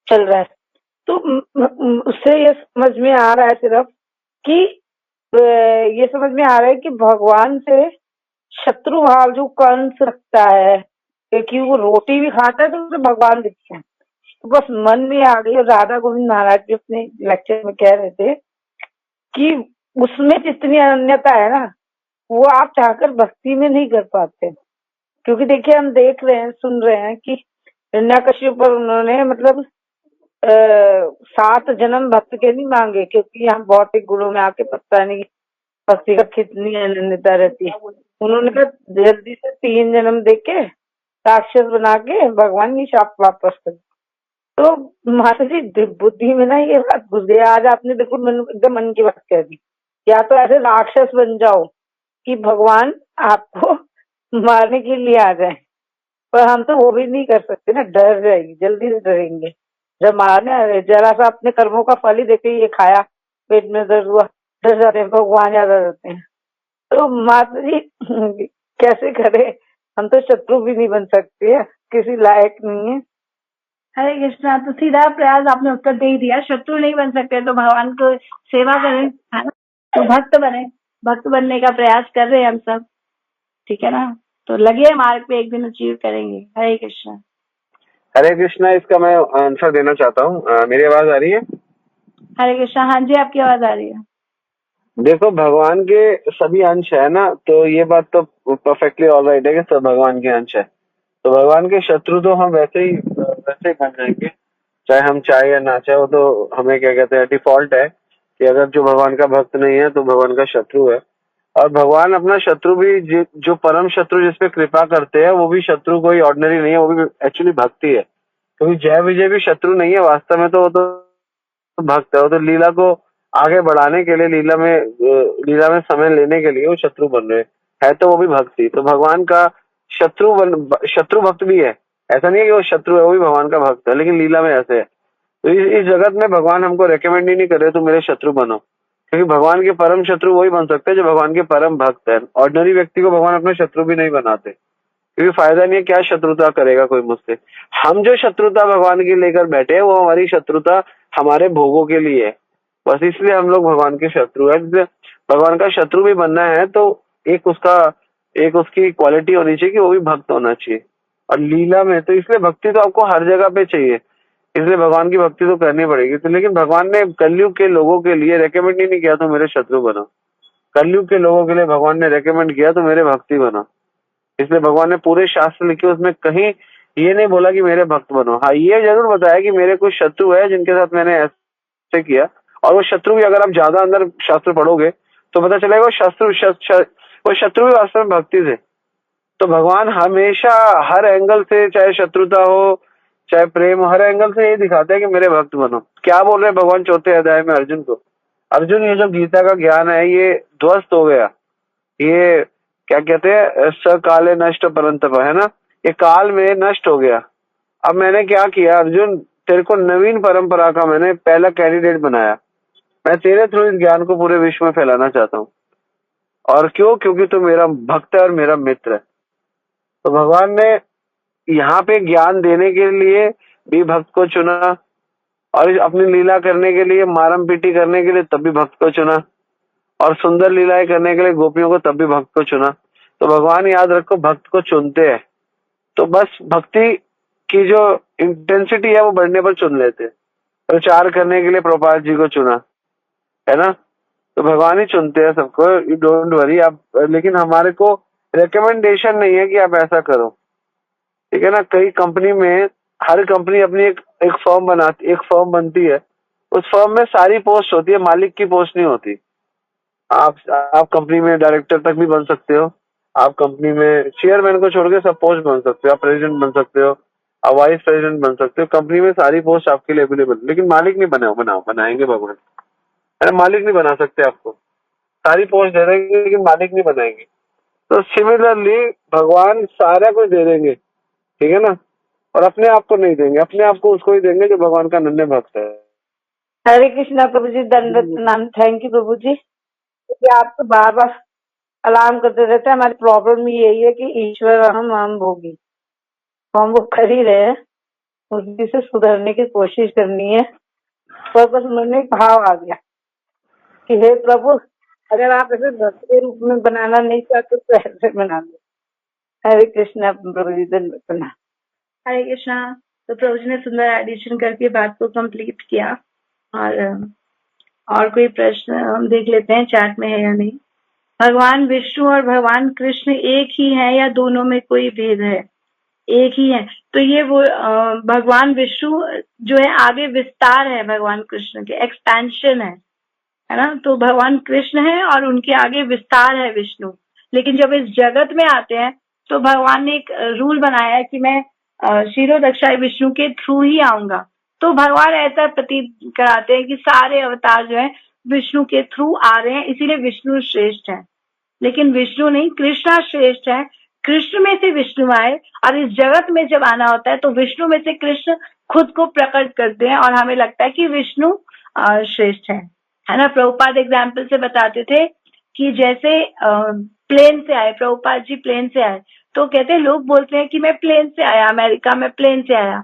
D: चल रहा है, तो उससे ये समझ में आ रहा है सिर्फ कि ये समझ में आ रहा है कि भगवान से शत्रु भाव जो कंस रखता है, क्योंकि वो रोटी भी खाता है तो उसे भगवान दिखते हैं, तो बस मन में आ गई। और राधा गोविंद महाराज जी अपने लेक्चर में कह रहे थे कि उसमें जितनी अनन्यता है ना, वो आप चाहकर भक्ति में नहीं कर पाते। क्योंकि देखिए, हम देख रहे हैं, सुन रहे हैं कि हिरण्यकश्यप पर उन्होंने मतलब 7 जन्म भक्त के नहीं मांगे, क्योंकि यहाँ भौतिक गुणों में आके पता नहीं भक्ति का कितनी अनन्यता रहती है। उन्होंने कहा जल्दी से 3 जन्म देके राक्षस बना के भगवान की शाप वापस कर। तो माता जी बुद्धि में ना ये बात घुस गई। आज आपने बिल्कुल एकदम मन की बात कह दी। या तो ऐसे राक्षस बन जाओ कि भगवान आपको मारने के लिए आ जाए, पर हम तो वो भी नहीं कर सकते ना, डर जाएगी, जल्दी से डरेंगे। जब मारने जरा सा अपने कर्मों का फल ही देखे, ये खाया पेट में दर्द हुआ, डर जाते हैं, भगवान याद आ जाते हैं। तो माता जी कैसे करे, हम तो शत्रु भी नहीं बन सकते है, किसी लायक नहीं है।
A: हरे कृष्णा, तो सीधा प्रयास आपने उत्तर दे ही दिया। शत्रु नहीं बन सकते तो भगवान को सेवा करें, है ना, तो भक्त बने। भक्त बनने का प्रयास कर रहे हैं हम सब, ठीक है ना। तो लगे मार्ग पे, एक दिन अचीव करेंगे। हरे कृष्णा।
F: हरे कृष्णा, इसका मैं आंसर देना चाहता हूँ। मेरी आवाज आ रही है?
A: हरे कृष्णा, हाँ जी, आपकी आवाज आ रही है।
F: देखो, भगवान के सभी अंश है ना, तो ये बात तो परफेक्टली ऑलराइट है कि सब भगवान के अंश है। तो भगवान के शत्रु तो हम वैसे ही बन जाएंगे, चाहे हम चाहे या ना चाहे। वो तो हमें क्या कहते हैं, डिफॉल्ट है कि अगर जो भगवान का भक्त नहीं है तो भगवान का शत्रु है। और भगवान अपना शत्रु भी, जो परम शत्रु जिसपे कृपा करते हैं, वो भी शत्रु कोई ऑर्डिनरी नहीं है, वो भी एक्चुअली भक्ति है। क्योंकि जय विजय भी शत्रु नहीं है वास्तव में, तो वो तो भक्त है। वो तो लीला को आगे बढ़ाने के लिए, लीला में समय लेने के लिए वो शत्रु बन रहे है, तो वो भी भक्ति। तो भगवान का शत्रु भक्त भी है। ऐसा नहीं है कि वो शत्रु है, वो भी भगवान का भक्त है, लेकिन लीला में ऐसे है। तो इस जगत में भगवान हमको रेकमेंड ही नहीं कर रहे तो मेरे शत्रु बनो, क्योंकि भगवान के परम शत्रु वही बन सकते हैं जो भगवान के परम भक्त है। ऑर्डिनरी व्यक्ति को भगवान अपना शत्रु भी नहीं बनाते, क्योंकि फायदा नहीं है, क्या शत्रुता करेगा कोई मुझसे। हम जो शत्रुता भगवान की लेकर बैठे हैं, वो हमारी शत्रुता हमारे भोगों के लिए है, बस इसलिए हम लोग भगवान के शत्रु है। भगवान का शत्रु भी बनना है तो एक उसकी क्वालिटी होनी चाहिए कि वो भी भक्त होना चाहिए। और लीला में तो इसलिए भक्ति तो आपको हर जगह पे चाहिए, इसलिए भगवान की भक्ति तो करनी पड़ेगी। तो लेकिन भगवान ने कलयुग के लोगों के लिए रेकमेंड ही नहीं किया तो मेरे शत्रु बनो। कलयुग के लोगों के लिए भगवान ने रेकमेंड किया तो मेरे भक्ति बनो। इसलिए भगवान ने पूरे शास्त्र लिखे, उसमें कहीं ये नहीं बोला कि मेरे भक्त बनो। हाँ, ये जरूर बताया कि मेरे कुछ शत्रु है जिनके साथ मैंने ऐसे किया। और वो शत्रु भी, अगर आप ज्यादा अंदर शास्त्र पढ़ोगे तो पता चलेगा वो शत्रु भी वास्तव में भक्ति थे। तो भगवान हमेशा हर एंगल से, चाहे शत्रुता हो, चाहे प्रेम, हर एंगल से ये दिखाते हैं कि मेरे भक्त बनो। क्या बोल रहे हैं भगवान चौथे अध्याय में अर्जुन को? अर्जुन, ये जो गीता का ज्ञान है ये ध्वस्त हो गया, ये क्या कहते हैं, सकाले नष्ट परंतप, है ना, ये काल में नष्ट हो गया। अब मैंने क्या किया अर्जुन, तेरे को नवीन परंपरा का मैंने पहला कैंडिडेट बनाया। मैं तेरे थ्रू इस ज्ञान को पूरे विश्व में फैलाना चाहता हूँ। और क्यों? क्योंकि तू मेरा भक्त है और मेरा मित्र है। तो भगवान ने यहाँ पे ज्ञान देने के लिए भी भक्त को चुना, और अपनी लीला करने के लिए, मारम पीटी करने के लिए तब भी भक्त को चुना, और सुंदर लीलाएं करने के लिए गोपियों को तब भी भक्त को चुना। तो भगवान, याद रखो, भक्त को चुनते हैं तो बस भक्ति की जो इंटेंसिटी है वो बढ़ने पर चुन लेते हैं। प्रचार करने के लिए प्रभुपाद जी को चुना, है ना, तो भगवान ही चुनते हैं सबको, यू डोंट वरी आप। लेकिन हमारे को रिकमेंडेशन नहीं है कि आप ऐसा करो, ठीक है ना। कई कंपनी में, हर कंपनी अपनी एक फर्म बनाती, एक फर्म बनती है, उस फर्म में सारी पोस्ट होती है, मालिक की पोस्ट नहीं होती। आप कंपनी में डायरेक्टर तक भी बन सकते हो, आप कंपनी में चेयरमैन को छोड़ के सब पोस्ट बन सकते हो, आप प्रेसिडेंट बन सकते हो, आप वाइस प्रेसिडेंट बन सकते हो। कंपनी में सारी पोस्ट आपके लिए अवेलेबल, लेकिन मालिक नहीं बनाएंगे भगवान, है ना। मालिक नहीं बना सकते आपको, सारी पोस्ट दे देंगे लेकिन मालिक नहीं बनाएंगे। तो सिमिलरली भगवान सारा कुछ दे देंगे, ठीक है ना, और अपने आप को नहीं देंगे, अपने आप को उसको ही देंगे जो भगवान का नन्हे भक्त है।
A: हरे कृष्णा प्रभु जी, दंडवत प्रणाम। थैंक यू प्रभु जी, क्योंकि आप तो बार बार अलार्म करते रहते हैं। हमारी प्रॉब्लम यही है कि ईश्वर हम भोगी, हम वो कर ही रहे हैं, उसी से सुधरने की कोशिश करनी है। पर बस मन में एक भाव आ गया कि हे प्रभु, अगर आप ऐसे भक्त के रूप में बनाना नहीं चाहते तो ऐसे बना दो। हरे कृष्णा प्रभु जी, दंडवत प्रणाम। हरे कृष्णा। तो प्रभु जी ने सुंदर एडिशन करके बात को कंप्लीट किया। और कोई प्रश्न हम देख लेते हैं चैट में है या नहीं। भगवान विष्णु और भगवान कृष्ण एक ही है या दोनों में कोई भेद है? एक ही है। तो ये वो भगवान विष्णु जो है आगे विस्तार है, भगवान कृष्ण के एक्सपेंशन है ना। तो भगवान कृष्ण है और उनके आगे विस्तार है विष्णु। लेकिन जब इस जगत में आते हैं तो भगवान ने एक रूल बनाया है कि मैं क्षीरोदक्षाई विष्णु के थ्रू ही आऊंगा। तो भगवान ऐसा प्रतीत कराते हैं कि सारे अवतार जो है विष्णु के थ्रू आ रहे हैं, इसीलिए विष्णु श्रेष्ठ है। लेकिन विष्णु नहीं, कृष्णा श्रेष्ठ है। कृष्ण में से विष्णु आए और इस जगत में जब आना होता है तो विष्णु में से कृष्ण खुद को प्रकट करते हैं और हमें लगता है कि विष्णु श्रेष्ठ है ना। प्रभुपाद एग्जाम्पल से बताते थे कि जैसे प्लेन से आए, प्रभुपाद जी प्लेन से आए, तो कहते हैं, लोग बोलते हैं कि मैं प्लेन से आया, अमेरिका में प्लेन से आया।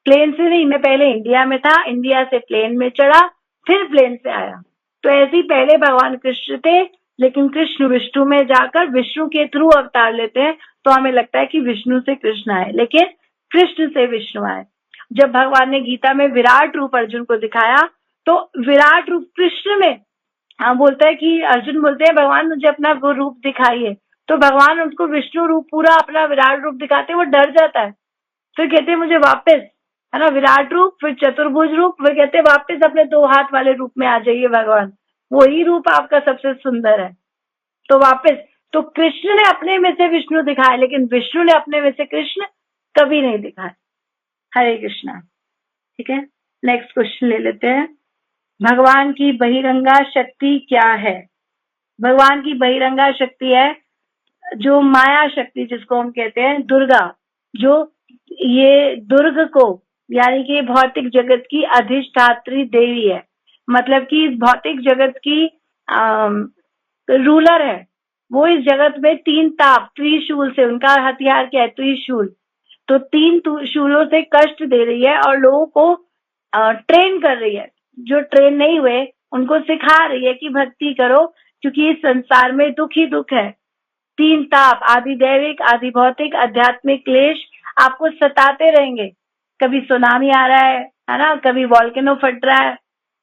A: प्लेन से नहीं, मैं पहले इंडिया में था, इंडिया से प्लेन में चढ़ा, फिर प्लेन से आया। तो ऐसे ही पहले भगवान कृष्ण थे, लेकिन कृष्ण विष्णु में जाकर विष्णु के थ्रू अवतार लेते हैं। तो हमें लगता है कि विष्णु से कृष्ण आए, लेकिन कृष्ण से विष्णु आए। जब भगवान ने गीता में विराट रूप अर्जुन को दिखाया, तो विराट रूप कृष्ण में बोलता है कि अर्जुन बोलते हैं, भगवान मुझे अपना वो रूप दिखाइए। तो भगवान उनको विष्णु रूप पूरा अपना विराट रूप दिखाते हैं, वो डर जाता है। फिर कहते हैं मुझे वापस, है ना, विराट रूप, फिर चतुर्भुज रूप, फिर कहते हैं वापस अपने 2 हाथ वाले रूप में आ जाइए भगवान, वही रूप आपका सबसे सुंदर है। तो वापस, तो कृष्ण ने अपने में से विष्णु दिखाया, लेकिन विष्णु ने अपने में से कृष्ण कभी नहीं दिखाया। हरे कृष्णा। ठीक है, नेक्स्ट क्वेश्चन ले लेते हैं। भगवान की बहिरंगा शक्ति क्या है? भगवान की बहिरंगा शक्ति है जो माया शक्ति, जिसको हम कहते हैं दुर्गा, जो ये दुर्ग को, यानी कि भौतिक जगत की अधिष्ठात्री देवी है। मतलब कि इस भौतिक जगत की रूलर है। वो इस जगत में 3 ताप त्रिशूल से, उनका हथियार क्या है? त्रिशूल। तो 3 त्रिशूलों से कष्ट दे रही है और लोगों को ट्रेन कर रही है। जो ट्रेन नहीं हुए उनको सिखा रही है कि भक्ति करो, क्योंकि इस संसार में दुख ही दुख है। 3 ताप, आदि दैविक, आदि भौतिक, आध्यात्मिक क्लेश आपको सताते रहेंगे। कभी सुनामी आ रहा है ना, कभी वॉल्केनो फट रहा है,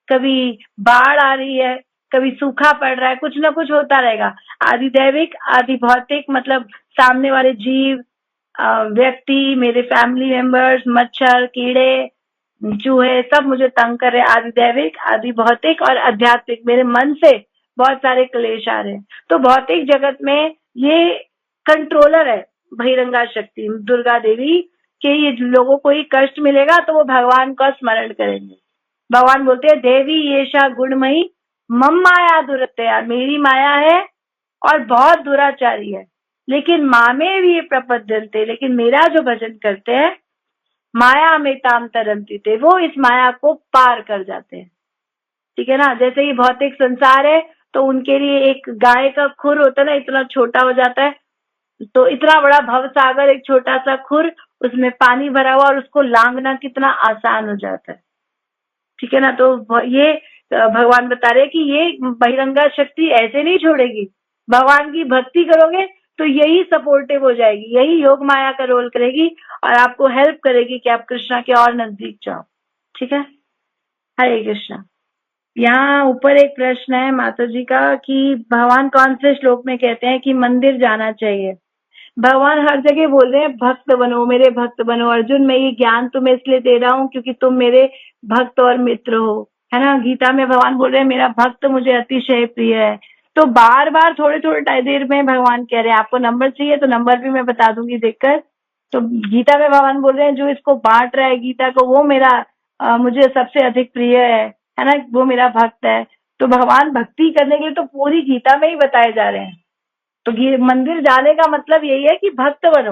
A: कभी बाढ़ आ रही है, कभी सूखा पड़ रहा है, कुछ ना कुछ होता रहेगा। आदि दैविक, आदि भौतिक मतलब सामने वाले जीव, व्यक्ति, मेरे फैमिली मेंबर्स, मच्छर, कीड़े, चूहे, सब मुझे तंग कर रहे हैं। आदि दैविक, आदि भौतिक और आध्यात्मिक, मेरे मन से बहुत सारे क्लेश आ रहे हैं। तो भौतिक जगत में ये कंट्रोलर है बहिरंगा शक्ति दुर्गा देवी, कि ये लोगों को ही कष्ट मिलेगा तो वो भगवान का स्मरण करेंगे। भगवान बोलते हैं देवी येषा गुणमयी मम माया दुरत्या, मेरी माया है और बहुत दुराचारी है, लेकिन मामे भी प्रपद्यन्ते, लेकिन मेरा जो भजन करते हैं माया में ताम तरंती थे, वो इस माया को पार कर जाते हैं। ठीक है ना। जैसे ही भौतिक संसार है तो उनके लिए एक गाय का खुर होता है ना, इतना छोटा हो जाता है, तो इतना बड़ा भव सागर एक छोटा सा खुर, उसमें पानी भरा हुआ और उसको लांघना कितना आसान हो जाता है। ठीक है ना। तो ये भगवान बता रहे हैं कि ये बहिरंगा शक्ति ऐसे नहीं छोड़ेगी, भगवान की भक्ति करोगे तो यही सपोर्टिव हो जाएगी, यही योग माया का रोल करेगी और आपको हेल्प करेगी कि आप कृष्णा के और नजदीक जाओ। ठीक है। हरे कृष्णा। यहाँ ऊपर एक प्रश्न है माता जी का कि भगवान कौन से श्लोक में कहते हैं कि मंदिर जाना चाहिए। भगवान हर जगह बोल रहे हैं भक्त बनो, मेरे भक्त बनो। अर्जुन, मैं ये ज्ञान तुम्हें इसलिए दे रहा हूँ क्योंकि तुम मेरे भक्त और मित्र हो, है ना। गीता में भगवान बोल रहे हैं मेरा भक्त मुझे अतिशय प्रिय है। तो बार बार थोड़े थोड़े देर में भगवान कह रहे हैं आपको नंबर चाहिए तो नंबर भी मैं बता दूंगी देखकर। तो गीता में भगवान बोल रहे हैं जो इसको बांट रहा है गीता को वो मेरा मुझे सबसे अधिक प्रिय है ना, वो मेरा भक्त है। तो भगवान भक्ति करने के लिए तो पूरी गीता में ही बताए जा रहे हैं। तो मंदिर जाने का मतलब यही है कि भक्त बनो,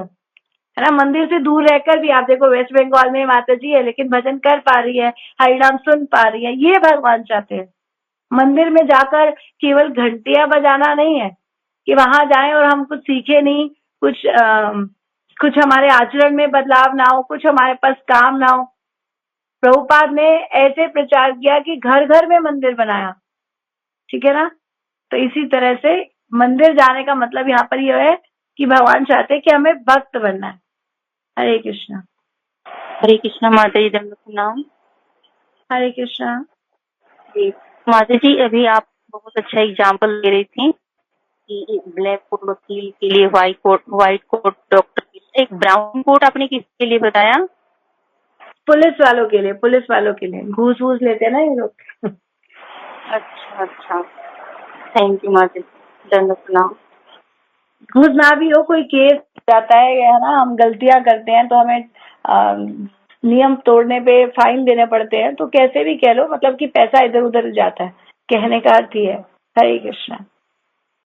A: है ना। मंदिर से दूर रहकर भी आप देखो वेस्ट बंगाल में माता जी है लेकिन भजन कर पा रही है, हरिनाम सुन पा रही है, ये भगवान चाहते हैं। मंदिर में जाकर केवल घंटियां बजाना नहीं है कि वहां जाएं और हम कुछ सीखे नहीं, कुछ हमारे आचरण में बदलाव ना हो, कुछ हमारे पास काम ना हो। प्रभुपाद ने ऐसे प्रचार किया कि घर घर में मंदिर बनाया। ठीक है ना। तो इसी तरह से मंदिर जाने का मतलब यहाँ पर यह है कि भगवान चाहते हैं कि हमें भक्त बनना है। हरे कृष्णा।
G: हरे कृष्णा माता जी, दंड प्रणाम।
A: हरे कृष्णा।
G: जी माता जी, अभी आप बहुत अच्छा एग्जाम्पल दे रही थी कि ब्लैक कोट वकील के लिए व्हाइट कोट डॉक्टर के लिए, एक ब्राउन कोट आपने किसके लिए बताया?
A: पुलिस वालों के लिए, पुलिस वालों के लिए घूस वूस लेते हैं ना ये लोग।
G: अच्छा अच्छा, थैंक यू माता जी, दंड प्रणाम।
A: घूस ना भी हो, कोई केस जाता है ना, हम गलतियां करते हैं तो हमें नियम तोड़ने पे फाइन देने पड़ते हैं, तो कैसे भी कह लो मतलब कि पैसा इधर उधर जाता है, कहने का अर्थ ही है। हरे कृष्णा।